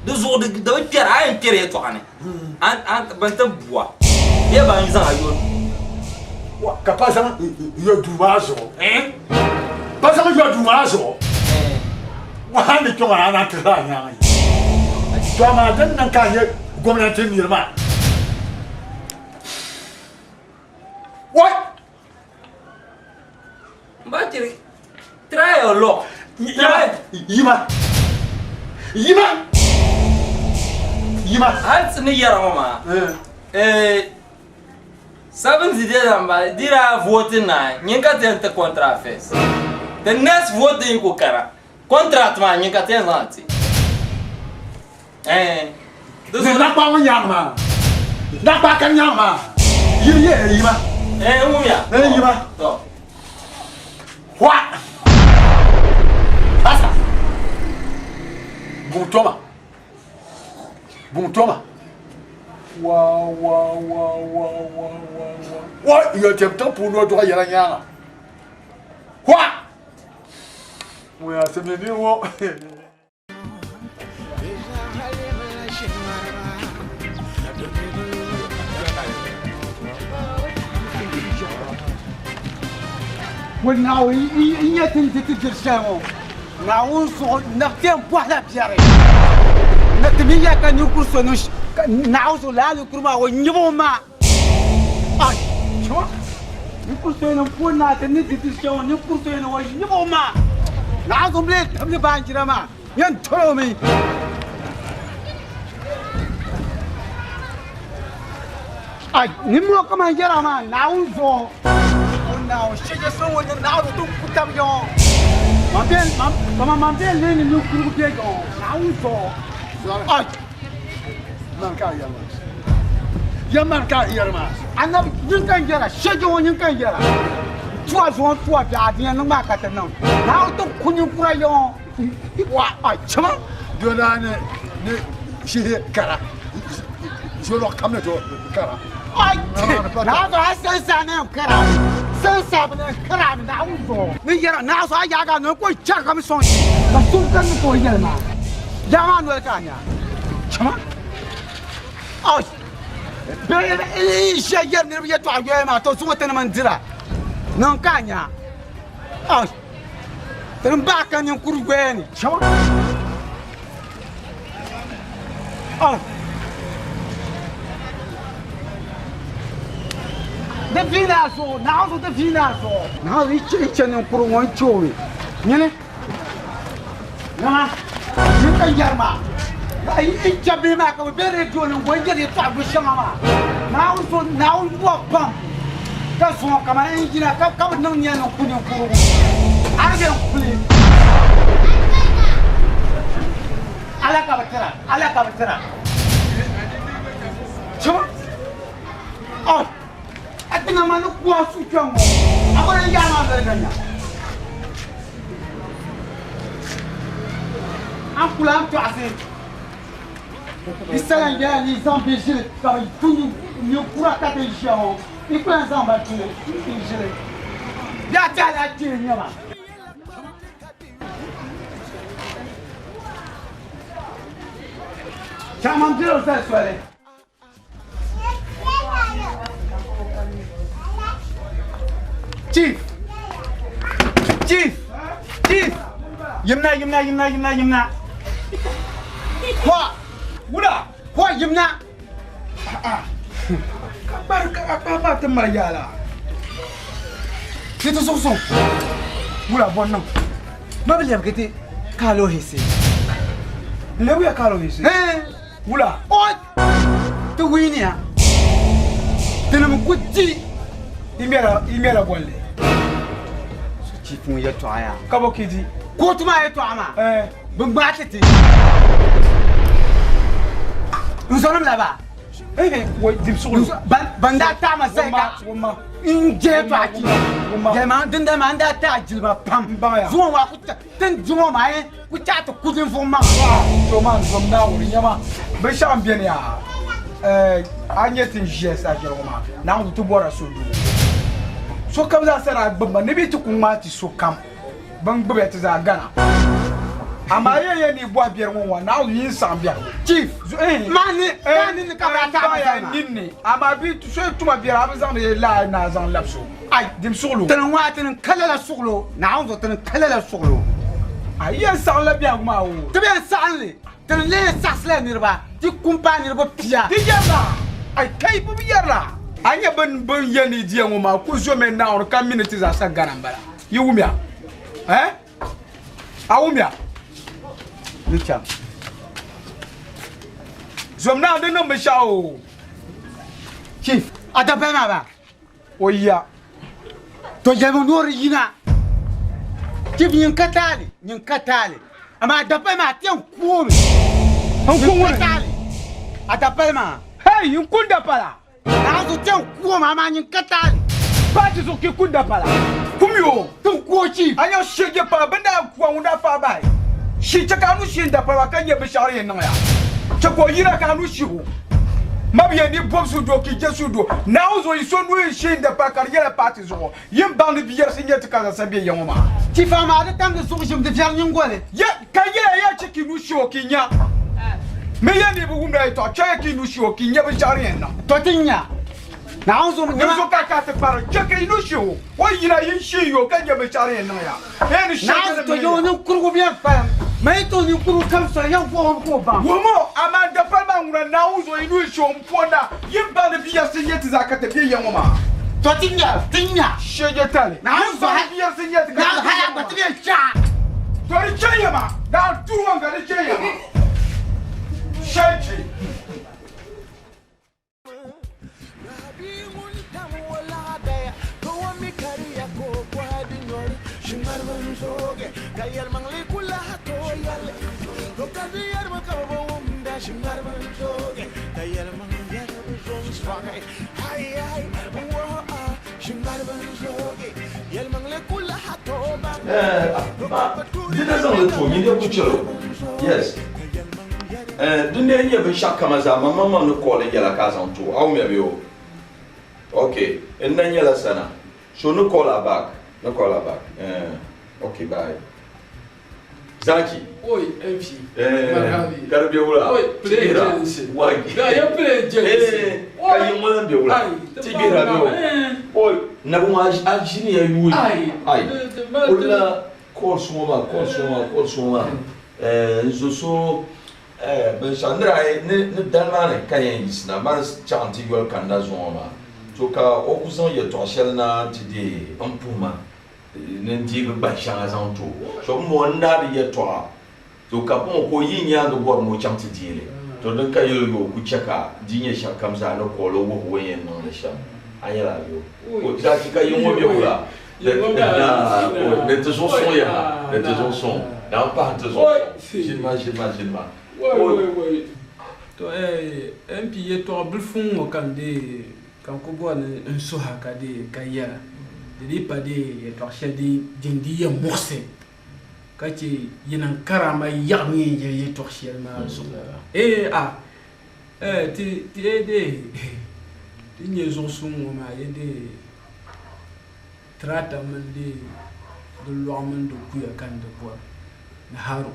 Those are the care I am carrying to Anne. And Bantabua. Here by Zion. What capacity you do mazo? Pas you do mazo. What happened to my aunt? Toma dan kanye gwamnatin Nirma. What? Battery. Try your law. Yima. Hats ni yara mama. 7 December dira voting na nyinga tenta contra fes. The next voting ko kara. Contract ma nyinga tenta nati. This is not one young man. Not back and young man. Yima. Yima. What? Asa. Bon Thomas. Wow. What? You attempt to pull no to Yana. What? We are sending you. والناو يتم تتجرشاو ناو صو نقتم بوحده بياري نتمية كان يكون سنوش ناو صو لا يكرما ونجبو ما اي شو يكون سنو بونا تنتي تتجرشاو يكون سنو ونجبو ما ناو صو بليت قبل بانجرا ما ينترومي Ai, ni mo kama yara ma na unzo. Na o shege so wo na o tu kutam yo. Mambien le ni kuru ke go. Na unzo. Ai. Man ka yara. Yaman ka yara. Anab yin kan yara, shege wo yin kan yara. Tua zo tua ja dia no ma ka tan. Na o tu kunyu kura yo. Wa ai chama. Dona ne shi kara. Je leur comme to kara. Ai, na ga sensa ne kara. Sensa ne kara na uzo. Ni yara na so ya ga no ko cha kam so. Ka sun kan ko yara ma. Ya ma no ka nya. Chama. Ai. Be she yar ne ya to agwe ma to so tan man dira. Non ka nya. Ai. Tan ba kan yin kuru gwe ni. Chama. Ai. De finaso, nazo de finaso. Na riche ne kuru won chowe. Nyene. Na. Ni kan yarma. Ai icha be ma ko be re do ne won je ta go shama ma. Na so na un bo pam. Ka so ka ma injina ka non ne no kunu kuru. Arge kuli. Ala ka batara. Chama. Oh. Atina manu kwa su chongo. Agora ya ma verganya. Akula to ase. Isala ya ni zambi jile ka tunu ni kura ka te jao. Ikwa zamba tu jile. Ya ta la ti nyama. Chama ndiro sa swale. Chief! Yimna. What? Wula? What yimna? Kabar ta marjala. Kita so. Wula bonno. Mabel kiti kalo hisi. Lewu ya kalo hisi. Wula. Oi! Tu winia. Tenu kuti. Imera bolle. Chief mu yeto aya. Kabo kidi. Ko tuma yeto ama. Bungba tete. Nzonam laba. Wo dim sulu. Banda tama seka. Inje baki. Dema dinda manda ta jilba pam. Zuwa wa ku tin zuwa mai ku ta to kudin fuma. To man from now nyama. Be champion ya. Agnetin GS a Jeroma. Na on to bora so do. So kam za sara bamba ne bi tukun mati so kam. Ban gbe ta za Ghana. Ama ye ni bo abier won na yin sambia. Chief, mani ni kabra ta ya ninni. Ama bi to so tuma bier abzan de la na zan lapso. Ai dim suglo. Tan watin kala la suglo. Na on zo tan kala la suglo. Ai yan san la bia ma o. Te ben san le. Tan le sasle nirba. Ti compagnie ba pia. Ti jamba. Ai kai bu bierla. Anya ban yani dia ngoma ku zo men na on kan minutes za sa garambala. Yiwumia. Awumia. Licha. Zomna de no meshao. Chief, adabe ma ba. Oya. To yemo no yina. Chief nyin katali. Ama adabe ma ti nkuo mi. Nkuo katali. Adabe ma. Hey, nkunda pala. Nazo ti nkuo ma ma nyin katali. Pati zo ki kunda pala. Kumyo, nkuo chief. Anya shege pa benda kwa unda fa bai. Shi chaka nu shi nda pa kan ye bishari nan ya. Chako yira ka nu shi ho. Mabiye ni bob su do ki jesu do. Na uzo iso nu shi nda pa carrière parti zo. Yim ban bi yer sinye tika za sabe yoma. Ti fa ma da tam de so jim de fiar nyngole. Ya carrière ya chiki nu shi o kinya. Me ye ni bu gumda to cha ki nu shi o kinya bishari nan. To tinya. Na uzo ni so ka te para cheki nu shi ho. O yira yin shi yo kan ye bishari nan ya. E ni shi to yo ni kurgo bien fa. Mais ton kuru kam so yan ko ba womo amanda palma ngura na uzo inu sho mponda yimba de biya sinyeti zakate biya yangoma to tinya sheje tale na uzo biya sinyeti na haya ba tiya cha to ri cheyama da tuwa ngale cheyama sheje Dina zan le to ni de ku chelo. Yes. Dina nye be shaka maza mama no ko le yala ka zan to. Aw me be o. Okay. En na nyala sana. So no call her back. No call her back. Okay, bye. Zaki. Oi, MP. Karbi wula. Oi, play jealousy. Why? You play jealousy. Kayi mo be wula. Tigira do. Oi, na bo ajini ya yu. Ai. Wula call soma. Zo ben Sandra ne dalmane kayen isna man chanti gol kanda zoma. To ka okuzan ye to shel na tide ampuma. Ne diga ba shanga zan to. So mo na de ye to ka pon ko yinya do bor mo chanti dile. To dan ka yelo ku cheka dinye shakam za no ko lo wo yen no le sham. Ayala yo. O zaki ka yomo be wala. Les deux sont ya, les deux sont. Non pas deux sont. J'imagine. Oui. To MP ye to bulfun o kande kan ko bo un soha kade kaya. De pas de ye to shedi dindi ya morse. Kachi yinan karama yarni ye to shel ma so. Ti nye zo sun ma yede trata mende de loamen do kuya kan de bois na haru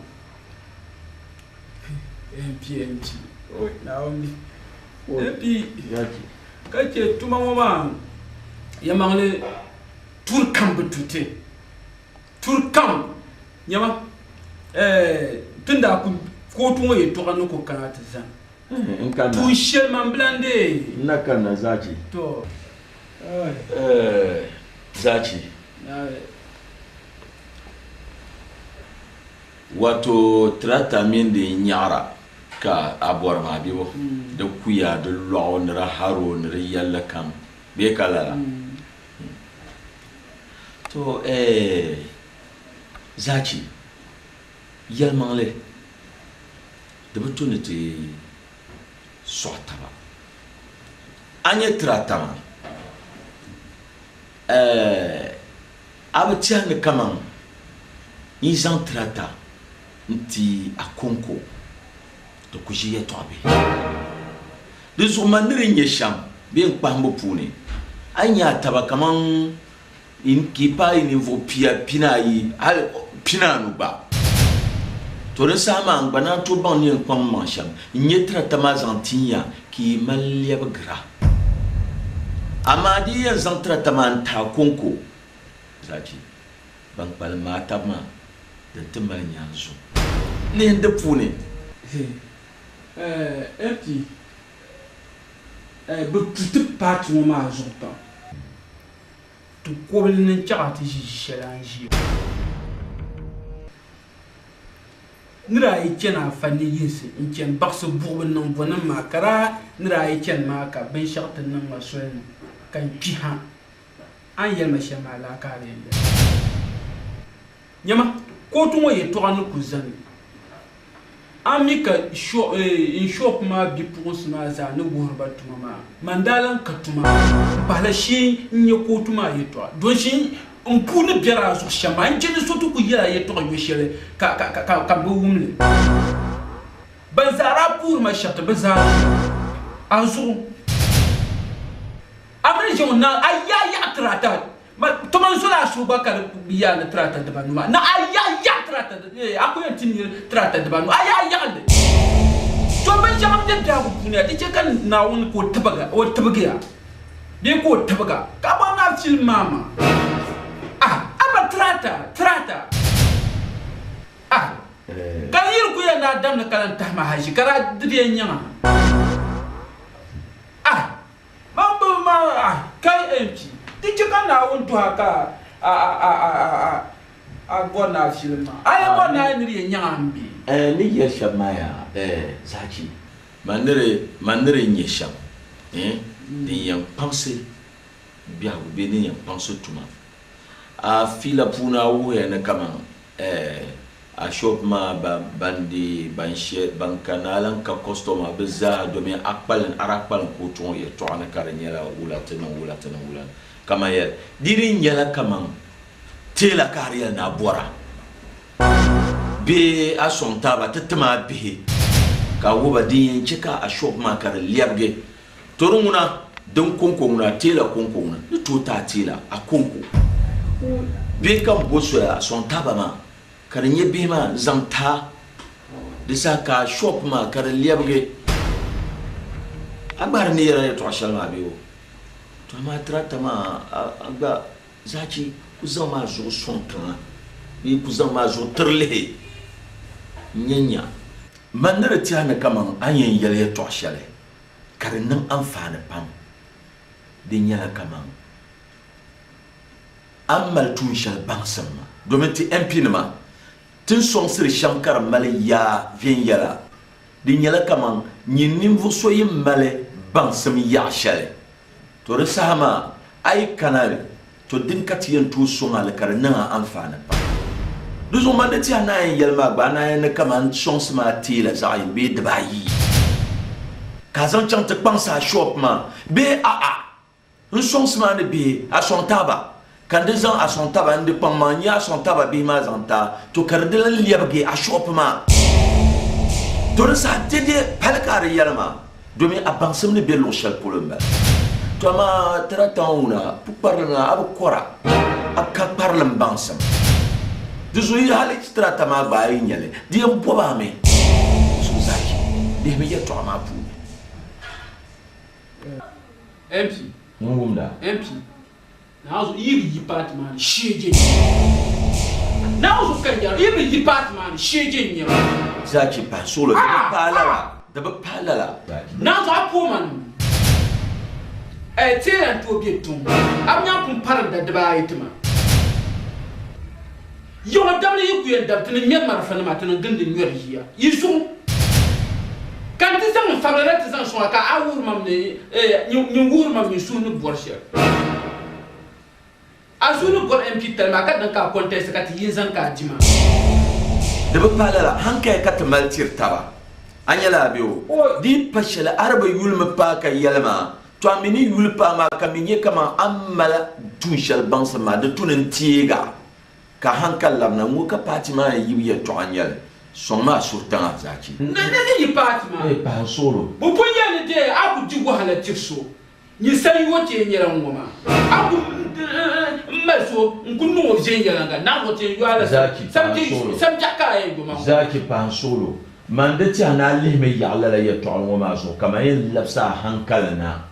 MPNT oi na oni epi yaki kache tuma mama ya mangle tour camp tute tour camp nyama tunda ko tumo ye to kanu ko kanata zan tu shel man blande nakana zaki to Zachi. Wato trata min de nyara ka abor ma bibo da kuya da lawo nira haro nira yalla kam be kala to Zachi yal mangle da butune te sorta ba anye trata ma abatian ne kaman ni zan trata nti akonko to kujiye tobe de zumanire nyesham be nkpambo puni anya taba kaman in kipa niveau pina yi al pina no ba to re sama ngbana to ban ni nkpam mansham nye trata mazantinya ki malia bagra amadi ya zan trataman ta konko Zaki ban palma tabma da tumal nyanzo ne da pune empty but tout part mo ma zonta to ko ne chati shelanji nira yi kena fani yinsi in ken bakso burbin nan bonan makara nira yi ken maka ben shakta nan masoyin kan piha an yelma shema la kare nyama ko tumo ye to anu kuzani amika shop ma bi pros ma za no borba tuma ma mandalan katuma bala shi nye ko tuma ye to don shi on pune biara so shama en jeni sotu ku yela ye to yo shere ka bo wumle banzara pour ma charte bazar azu amri jona ayya trata ma to man sola shuba ka biya na trata da banu na ayya trata akoy tin trata da banu ayya de to ban jam da ku punya dice kan na won ko tabaga o tabaga ya be ko tabaga ka ba na fil mama aba trata kan yir ku ya na dam na kalan tahma haji kara diye nyama ma kai empty dice kan na won to haka gona filma ay gona ni nyambi ni yesha maya Zaki manere nyesha ni yang pense bia go be ni yang pense tuma a fila puna wo ya na kama a shop ma bandi ban she ban kanalan ka customer beza domin akpalan arakpalan ko ton ye to ana karanyela ulatana kama ye dirin yala kaman tela kariya na bora be a son taba tatama bihi ka woba din chika a shop ma kar liabge torunguna dan konkona tela konkona ni to ta tela a konko be kan boso ya son taba ma kar nye be ma zamta disa ka shop ma kar liabge abar ni yara to shalma biyo to ma trata ma agba zaci kuzama zo son kan bi kuzama zo terle nyanya manara tiana kaman anyen yale to shale karin nan amfani pam din yana kaman amal tun shal bansam domin ti MP ma tin son sir shankar male ya vien yala din yala kaman nyinin vo soyim male bansam ya shale to resama ay kanale to din katiyan to songal karin nan amfani pam duzo mandati ana yelma ba na ne kaman chance ma tila za yi be de bayi kazan chant te pensa shop ma be un chance ma ne be a son taba quand des gens a son taba ne pas mania a son taba be ma zanta to kardel liabge a shop ma to sa tede palkar yelma domi abansam ne be lo shal polomba to ma tratauna pour parler ab kora ak parler bansam dus we hali strata ma bayi nyale di am boba me so zaki de me yeto ma pu MP ngumda MP nazo iri department sheje nazo kanja iri department sheje nya zaki pa solo de palala nazo apoman tela to betum amnya pum paranda de bayi tuma yo damle yukuyen dabtene nyem marfana matene gende nyorhiya yisu kan tisang fabrera tisang so ka awur mamne ñu wur mam ñu sunu borshe azunu bor MP telma ka dan ka contest ka ti yinzan ka dima de palala hanka ka maltir taba anyala biyo di pashela araba yulma pa ka yalma to amini yulpa ma ka minye kama amala tunshal bansama de tunen tiega ka hankal lamna mu ka patima yiye to anyal soma surtan zaki ne yi patima pa solo bu punya ne de aku jigo halatirso ni sai wote nyera ngoma aku maso nkunu ojenga nga na wote yala samjaka ay goma zaki pa solo mandati ana lihme yalla la ya to ngoma so kama yin labsa hankalna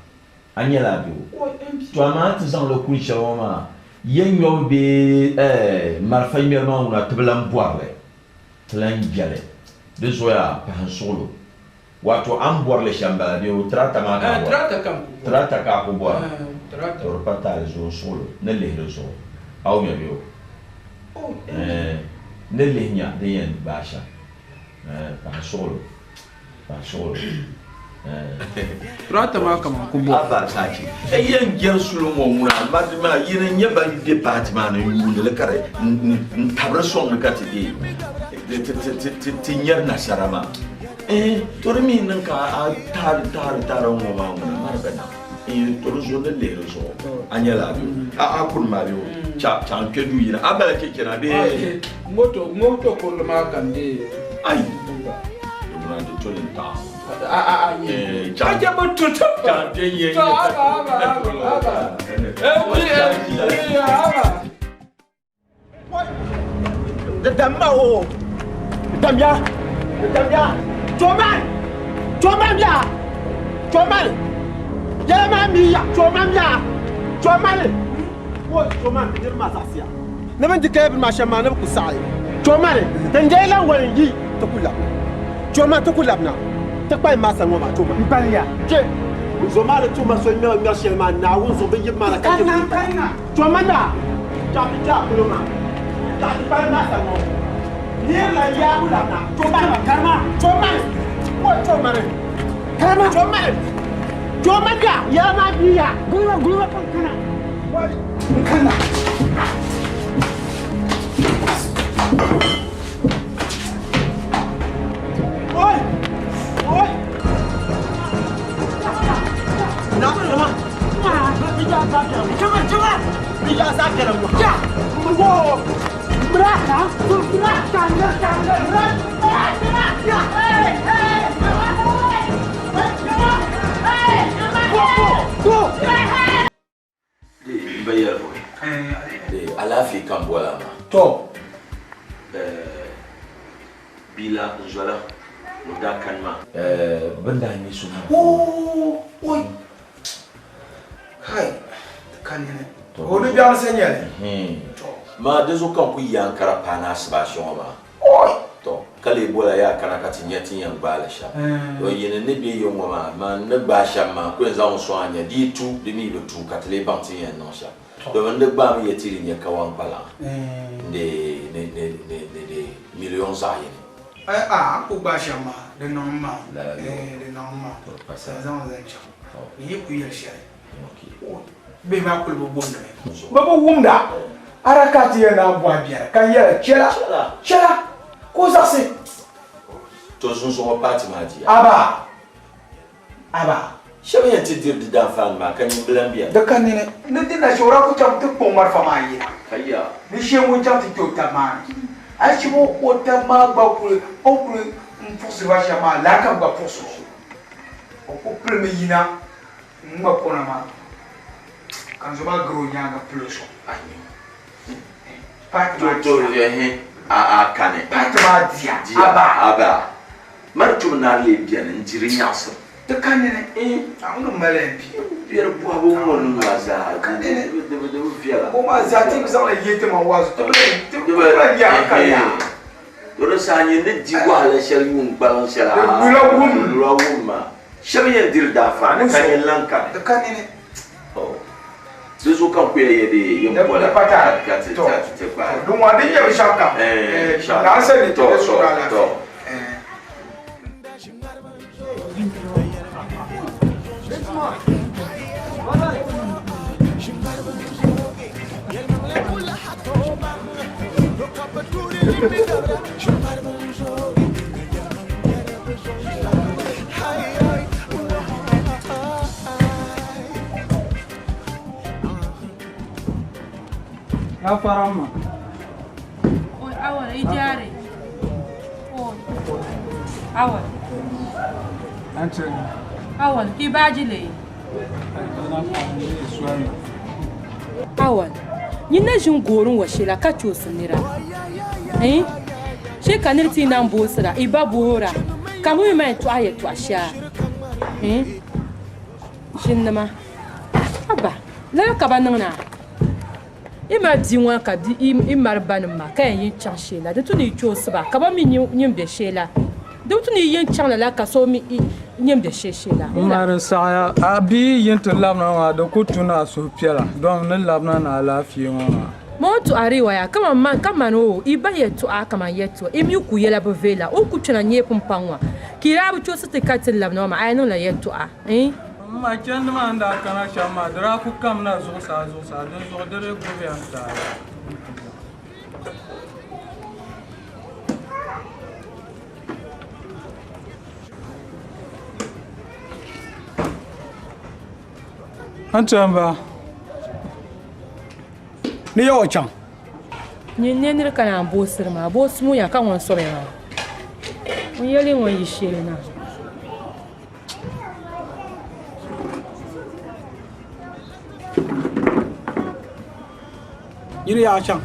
anyala biyo to amata zan lo kun shawama yenyo be marfa imerma una teblam boarle tlan gale de zoya pa solo wato an boarle shamba de trata ma trata ka ko boar trata to pata zo solo ne le zo au me yo ne le nya de yen basha pa solo trata ma kama ko boar aba saki yen ger sulo mo muna madma yen nyeba department na yule le kare tabra son ka ti ti nyer na sarama tormi nan ka tar mo ma marbana toro zo le le zo anyala kun ma yo cha ke du yina abala ke kena be moto ko le ma kan de ai dum de tolen ta Aja betul tak? Dambao, Dambia, Joman, Yaman Mia, Joman, what Joman did Masasia? Never declared Mashaman of Kusai. Joman, then Jayla were ye to pull up. Joman to pull up now. Take by Master Mama to Mpania. Zomara to Masono, Mercialman, now also be Malaka. Jomana, Japita, Luma, Japan Master. Near La Yamana, Jomana, Karma, what Jomana? Karma, Jomana, Yamania, grew up on Kana. What? Alafi Kambola. To. Bila Njola. Muda Kanma. Benda ni suma. Oh, oi. Hai. Kanine. Odu biya senyele. Ma dezo kan ku yankara pana sbashon ba. Oi. To kale bola ya kana katinyati yan bala sha. Do yene ne bi yo ma ne ba sha ma ko za on so anya di tu de mi be tu katale banti yan no sha. Do ne ba mi yetiri nya kawan bala. De millions za yen. Ku ba sha ma de normal. De normal. Ça za on za cha. Ni ku yel sha. Be ma ku bo bonda. Babo wumda. Arakati yana bwa biara kan yela chela ko ça c'est to son parti ma di aba chebe yenti dir di dan fan ma kan blan biya de kan ne dina shora ku tam te ko marfa ma yi kayya ni shemu tam te to tamani a chibo ko tamma ba ku o ku mfusi wa shama la kan ba fusu o ku premi yina ngba kona ma kan zo ba gro nyanga plus ayi Toto ye a kane patma dia aba martum na le bia na njiri nyaso de kanene angu malempi bier bo abo mo no aza kanene de fiala ko ma za ti bizan la yete ma wazo to ba ya kaya do sa nyi ne di wa la shel yum balon shela lula wum ma shebe ye dir da fa ne kan lanka de kanene Zuzu kan ku yede yum bola pata ka te ba do wa de ye shaka na se ni to so la to Ya farama. Oi, awal ijare. Oi. Awal. Anche. Awal ki bajile. Awal. Nyina jin gorun washila ka chosinira. She kanirti nan bosira iba bohora. Kamu mai to aye to asha. Jinnama. Aba, la ka banana. Ima diwa ka di imar banma ka yin chan shela de tuni chosba ka ba mi nyim be shela de tuni yin chan la ka so mi nyim de shela Mar saya abi yin to labna wa do kutuna so piela don ne labna na lafiya wa mo to ariwa ya kama no iba yeto aka man yeto imi ku yela be vela o ku tuna nye pumpanwa kirabu chosite katil labna ma ayno la yeto Ma chanda ma anda kana shama dra ku kam na zo sa don zo dere go be anta Antamba ni yo chan ni nenir kana bosir ma bosmu ya kan won sobe ma on yeli won yishele na yiri ya chan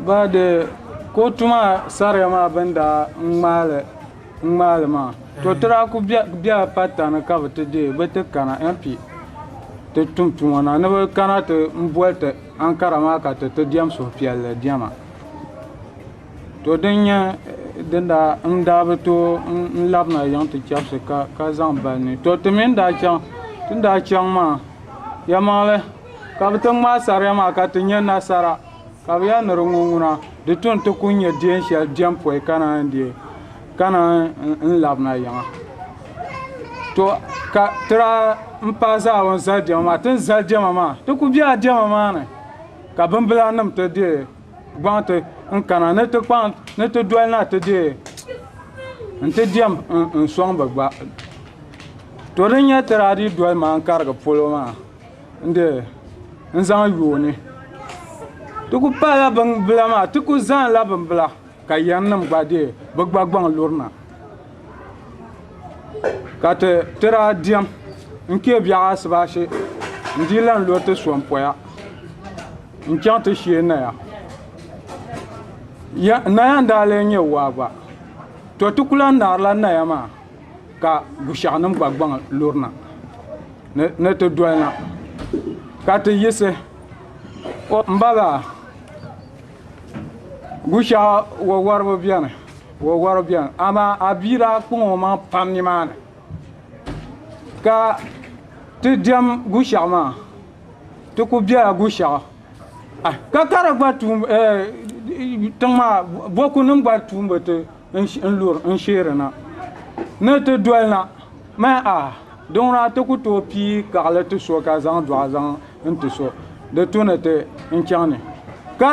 ba de ko tuma sare ma banda ngmale ma to tra ku bia patana ka bete de bete kana mp te tum wana ne kana te mbolte ankara ma ka te diam so pial diama to denya denda ndabeto labna yang te chapse ka zambani to te men da chan tunda chan ma Yamale, Kabitang Masarama Katinya Nasara, Kavia Narunguna, the turn to Kunya Dian shall jump for a cana and dear Cana and Labna Yama. To Tra Mpaza on Zadjama, ten Zadjama, to Kubia Jamamana, Kabambelanum today, Bante and Cana, net to Pant, net to dwell not today, and to jump and swamp to din ya taradi dol ma an karga polo ma inde n zaŋ yooni ti ku paala bin bila maa ti ku zaŋla bin bila ka yɛnnim gba dee bi gba gbaŋ lurina ka ti tira diɛm n kee biɛɣu asibaasi n dii lan lo ti sonpoya n chɛŋ ti shee naya naya n daa lee nyɛ waa gba to ti ku lan naarila naya maa ka gushɛɣu nim gba gbaŋ lurina ni ti dolina ka ti yisi n bala gushɛɣu wawaribi biɛni amaa a biira kpuŋo maŋ pam nimaani ka ti diɛm gushɛɣu maa ti ku biɛla gushɛɣu ka kara gba tuum tiŋ maa boku nim gba tuumbi ti n sheerina ni ti dolina ma dõora ti ku tooi pii kaɣali ti so ka zaŋ dɔɣu zaŋ n ti so di tuni ti n chɛŋni ka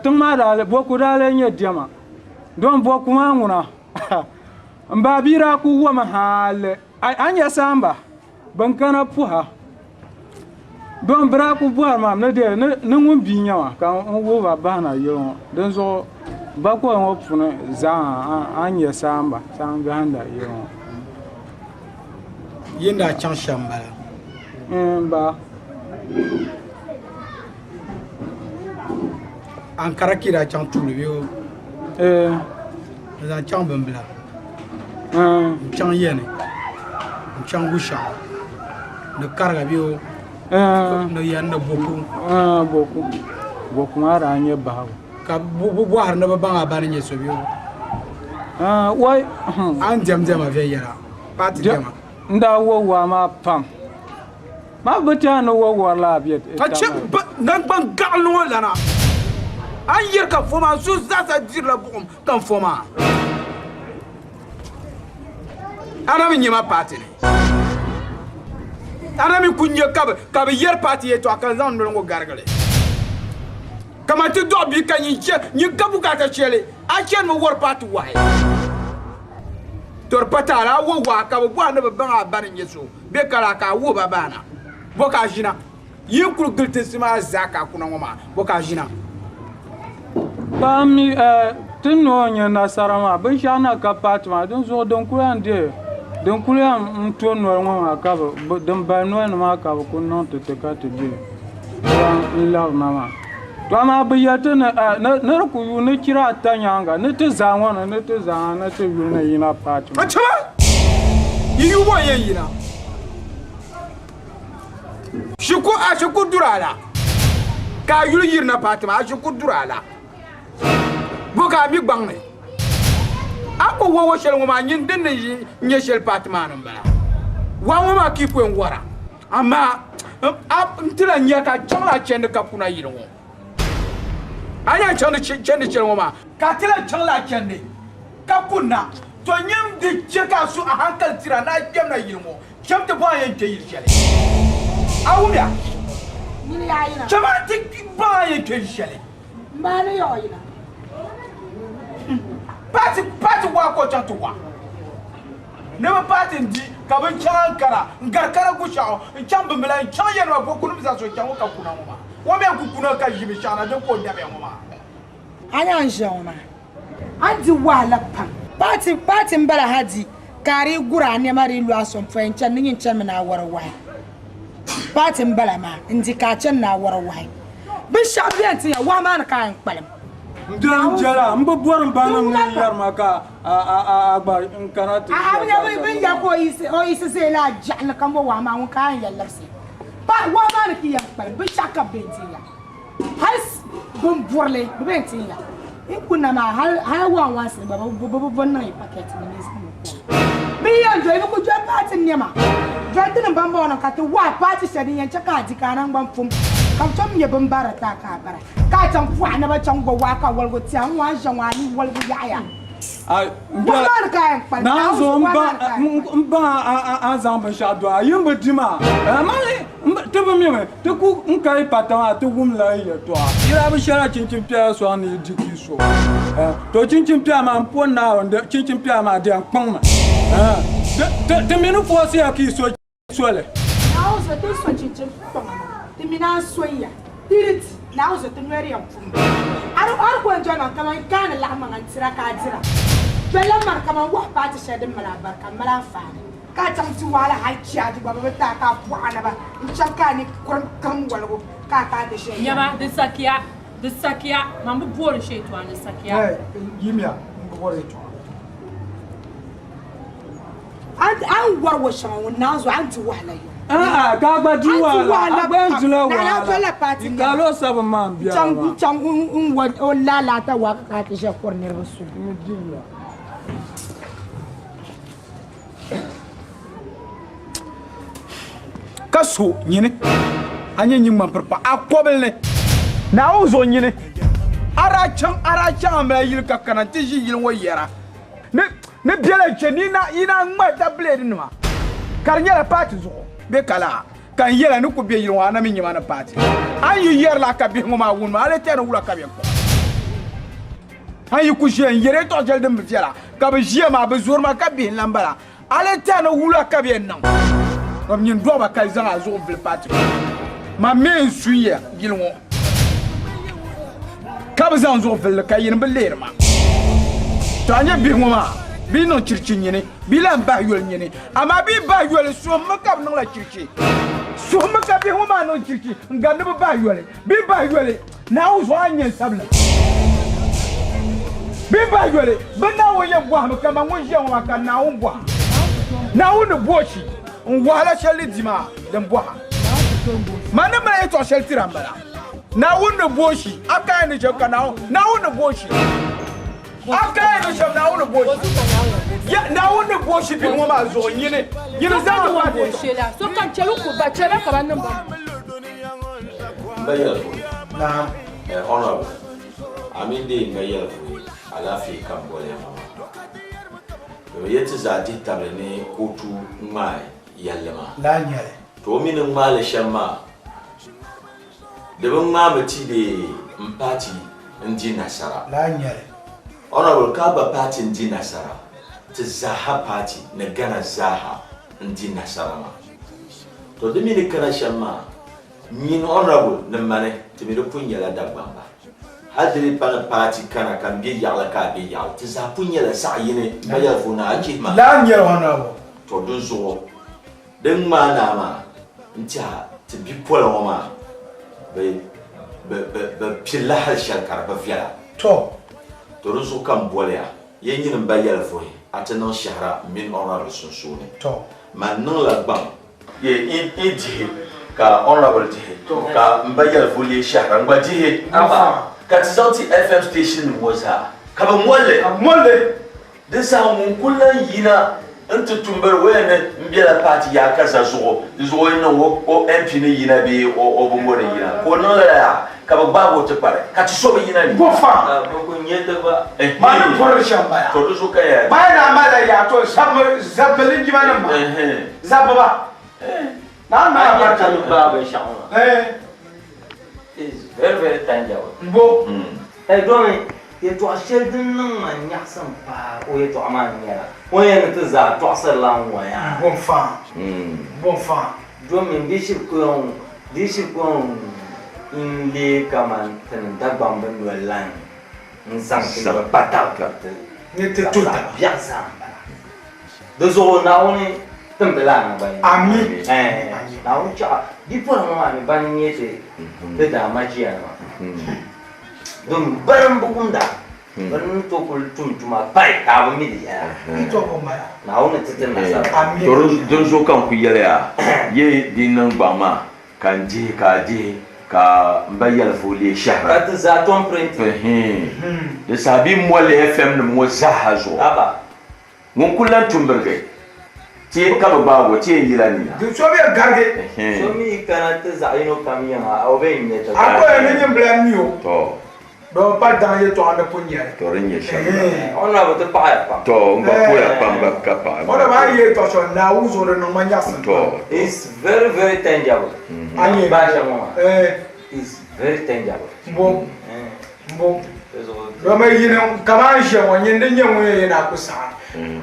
tiŋ maa boku daa lee nyɛ diɛma don boku maa ŋuna n baa biira ku wami haalli a nyɛ saamba bin kana puha don bira ku bɔhari maa ni ŋun bii nyɛ ma ka n wuhiba bahina yili ŋɔ din zuɣu bakɔli ŋɔ puuni zaa a nyɛ saamba gahinda yili ŋɔ yinda a chaŋ shɛm bala ba ankara kira chaŋ tuuli bi o zaŋ chaŋ bin bila n chaŋ yɛni n chaŋ gushɛɣu ni kariga bi o ni yɛn ni boku maa daa nyɛ bahagu ka bu bɔhari ni bi baŋ a ba ni nyɛ so bi o wai an diɛma viɛ yɛra paati diɛma n daa wo waa maa pam maa bi taa ni wo wari laa bɛ ka chɛ nangban gaɣali ŋɔ lana an yɛri ka fo maa so zaasa dirila buɣum kan fo maa ana mi nyɛma paati ni ana mi ku nyɛ ka bi yɛri paati yɛ to a kan zaŋ noli ŋɔ garigili kama ti dɔɣu bi ka nyi ka bukata shɛli a chɛni mi wari paati wahi tori pataala a wo waa ka bi bɔha ni bi baŋ a ba ni nyɛ so be kala ka a wo ba baana bo ka a ʒina yin kuli gili tinsi maa zaa ka a kuna ŋɔ maa bo ka a ʒina paami ti noo nyɛ nasara maa binshɛɣu na ka paati maa din zuɣu din kuli yɛn n to noli ŋɔ maa ka din bali noli ni maa ka bi ku niŋ ti ka ti bɛ n labina maa to amaa bi yɛ ti ni di ku yu ni chira ata nyaanga ni ti zaa ŋɔ ni ni ti zaa ni ti yu ni yina paati maa. a chama yi yu bɔ yɛn yina a shiku dura la ka a yuli yirina paati maa a shiku dura la bo ka a mi gbaŋ ni a ko wo shɛli ŋɔ maa nyin din ni nyɛ shɛli paati maa ni bala waa ŋɔ maa kii ko n wara amaa n ti la nyɛ ka chaŋ la chɛndi ka kuna yili ŋɔ a yɛn chɛndi shɛli ŋɔ maa ka ti la chaŋ la chɛndi ka kunna to nyɛm di chɛ ka su a hankali tira n'a kpɛm na yili ŋɔ chɛm ti bɔ a yɛn kpɛ yili shɛli a wumya chɛm a ti bɔ a yɛn kpɛ yili shɛli paati waa ko chaŋ ti wa ne bi paati n di ka bin chaŋ ankara n gari kara gushɛɣu n chaŋ bimbila n chaŋ yɛli ma boku nim za so chaŋ ka kuna ŋɔ maa wa mɛ ku kuna ka yibi shɛŋ na din ko dabe ŋɔ maa a yɛn ʒɛ ŋɔ maa a di wahala pam paati n bala ha di ka di gura a niɛma di lu a sɔn fɔya n chɛni ni yin chɛni mi na wari wahi paati n bala maa n di ka a chɛni na wari wahi binshɛɣu biɛni ti ya waa maa ni ka yɛn kpalim Ndem jala mbo borom banam ne yarma ka agba nkana ti a ne bin ya ko isi se la jahna kan bo wa ma won kan ya lapsi ba wa ma ne ki ya par bi shaka benti ya has bum borle benti ya in kunna ma har wa wa se ba nan yi packet ne ne bi ya jo ibu ku jo party ne ma jo tin ban ba won ka to wa party shedi yan chaka di kanan ban fum kam tom ye ban bara ta ka bara ka can fuwa na ba can go waka walgo ti an wa jan wa ni walgo yaya ai na zo mba an zan ban sha do ayin ba dima mali to ba mi me to ku in kai patan to gum la ye to ira ba shara cincin pia so an diki so to cincin pia ma pon na on cincin pia ma de an pon ma te minu fosi aki swale. Now so this so chinchin the mina soya. Did now so the very young. I don't join on come and can a lama and tirakadira. Bella come and walk by to shed him malabar and malafan. Katam to wala high charge but with that up one of in Chakani come well kaka the shade. Yama the sakia mamma board shade one the sakia. Give me a board. And what was someone now so I'm to wala you. Gaba Juala, Bangela, Galo Sabaman, Chang what or La Lata work at the corner of Kasu, Yini, and you papa, a quabble. Now, Zonyini Aracham, you can teach you way yara. Ne biela chenina ina ngmata blade nwa. Karnyela party zo. Bekala. Kan yela nuko be yiro ana minyama na party. Ayu yer la kabi ngoma wunma ale tena wula kabi ko. Ayu kushe yere to jelde mfiala. Kabi jema bezur ma kabi lambala. Ale tena wula kabi nan. Comme nyin do ba kaiza azo vel party. Ma men suye yilwo. Kabi zan zo vel kayin belerma. Tanya bi ngoma. Bi non chirchi nyene bi la ba yol nyene ama bi ba yol so makab non la chirchi so makab bi homa non chirchi ngande ba yol bi ba yol na uzo anya sabla bi ba yol bana wo ye bwa makama wo je wo aka na wo bwa na wo no bochi wala shali dima dem bwa mana ma eto shel tirambala na wo no bochi aka ni je kana na wo no bochi aka ni je na wo no bochi ya na wona boshi bi mo ma zo nyine za to wa boshi la so kan chelu ko ba chela ka ban nan ba bayal na honorable aminde bayal alafi kan bole mama do yeti za ti tablene kotu mai yallama la nyale to min male shamma de ban ma bati de mpati ndi nasara la nyale honorable ka ba party ndi nasara to Zaha party na Ghana Zaha ndi nasarama to de mi ne kana shamma ni honorable na mane to mi do punya la dagbamba hadri pana party kana kan bi yala ka bi yala to za punya la sa yine bayal funa ajima la nyere honorable to dun so den ma na ma ntia to bi pola o ma be pilla hal shakar ba fiala to dun so kan bolya yin bayal fo atena shahra min honorable sunsuni to man non la bam ye idi ka honorable di ka mbayal fuli shahra ngbaji aba ka tsanti FM station moza ka ba molle de sa mun kullan yina anta tumbar wayne mbiyala party ya kaza zo ina o MP ne yina be o bongo ne yina ko non la ka ba babo te pare ka ti so be yina ni go fa ko nyete ba man for shamba to so ka ya ba na mala ya to zabbalin jimana ba zababa na ba ta ba ba shauna is very tangible bo domi ye to sheldon nan man yaksan pa o ye to amana ya o ye ne za to sallan wa ya bon fa domi bishir ko inde kaman tan dagbam ben welan nsang ke patal ka ne te tuta biasa do zo na oni tembelang ba ami na o cha di por mo ami ban niete de da magia ma dum baram bukunda baram to kul tumtuma pai ka ba mi ya ito ko ma na o ne tete na sa ami do zo kan ku yele ya ye dinan ba ma kan ji ka mbayal fuli shahra kat za ton print de sabi mole FM ne mo zahazo aba ngon kullan tumberge ti ka ba go ti yilani de so be garge so mi kana te za ino kamiya ma o be nye to ako ne nyembla miyo to do pa dan ye to ande punya to renye shahra ona bo te pa pa to ngba ko ya pa ngba ka pa ona ba ye to so na uzo re no manya san to is very tangible ani ba jamo is very tangible mbo do ma yine kama je wonye ndenye mo ye na kusa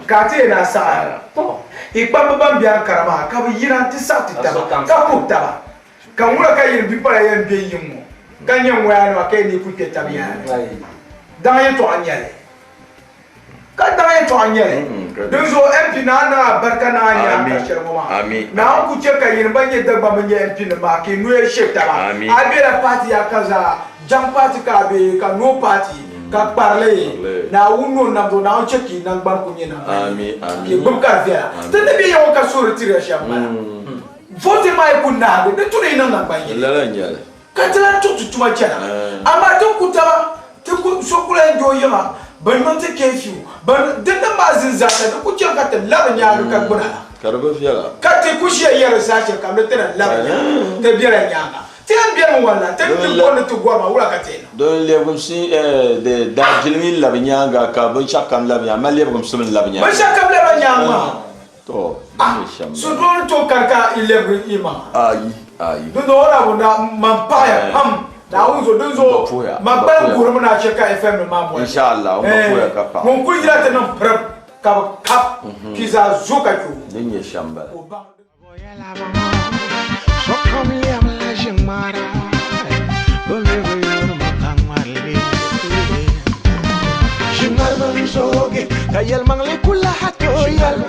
Kati na sa to ikpa ba mbia karama ka bi yiran ti sa ti taba ka ku taba ka mura ka yin bi para yan be yin mo ka nyen wa no ka ni ku ke tabiya dan ye to anyale ka dan ye to anyale don zo MP na barka na nya ka shermo ma na ku ce ka yin ban ye dagba ban ye MP na ma ke nu ye shek taba abira party ya kaza jam party ka be ka no party ka parler na uno na do na cheki na ban ko nyina ke bum ka fia tende bi yo ka so retire shamba vote mai kunna de tune ina na ban yi la nyala ka tala to tuma chana ama to kutaba to ku sokula njo yema ban man te kefiu ban de na mazin zata de ku chen ka te la nya ka guna karba fiala ka te ku shi yere sa che ka le tena la te biere nya tiens bien wala te tu bonne tu gwa ma wala katena don le gum si de da jilmi la nyanga ka bon chakam la nya ma le gum sum la nya bon chakam la nya ma to so don to kaka ile gum ima ai do ora bona mampaya pam da unzo dozo mabba guru na cheka fm ma bo inshallah on poya ka pa mon kujira te non prep ka kap kiza zoka ku dinye shamba so come here la jingmara bolivo yo makangmarle jingar manzoge kayal mangle kula hato yal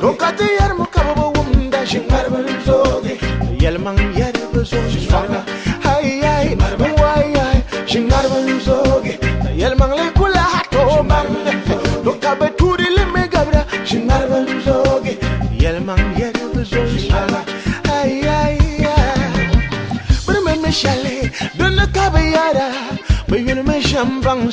do kate yar mukabo wumda jingar manzoge yal mang yar bezo swaga hay ay way ay jingar manzoge yal mangle kula hato mangle do kabe turi le megabra jingar manzoge yal mang yar bezo swaga ay ay Chalet, donne caballada, mais une méchante banque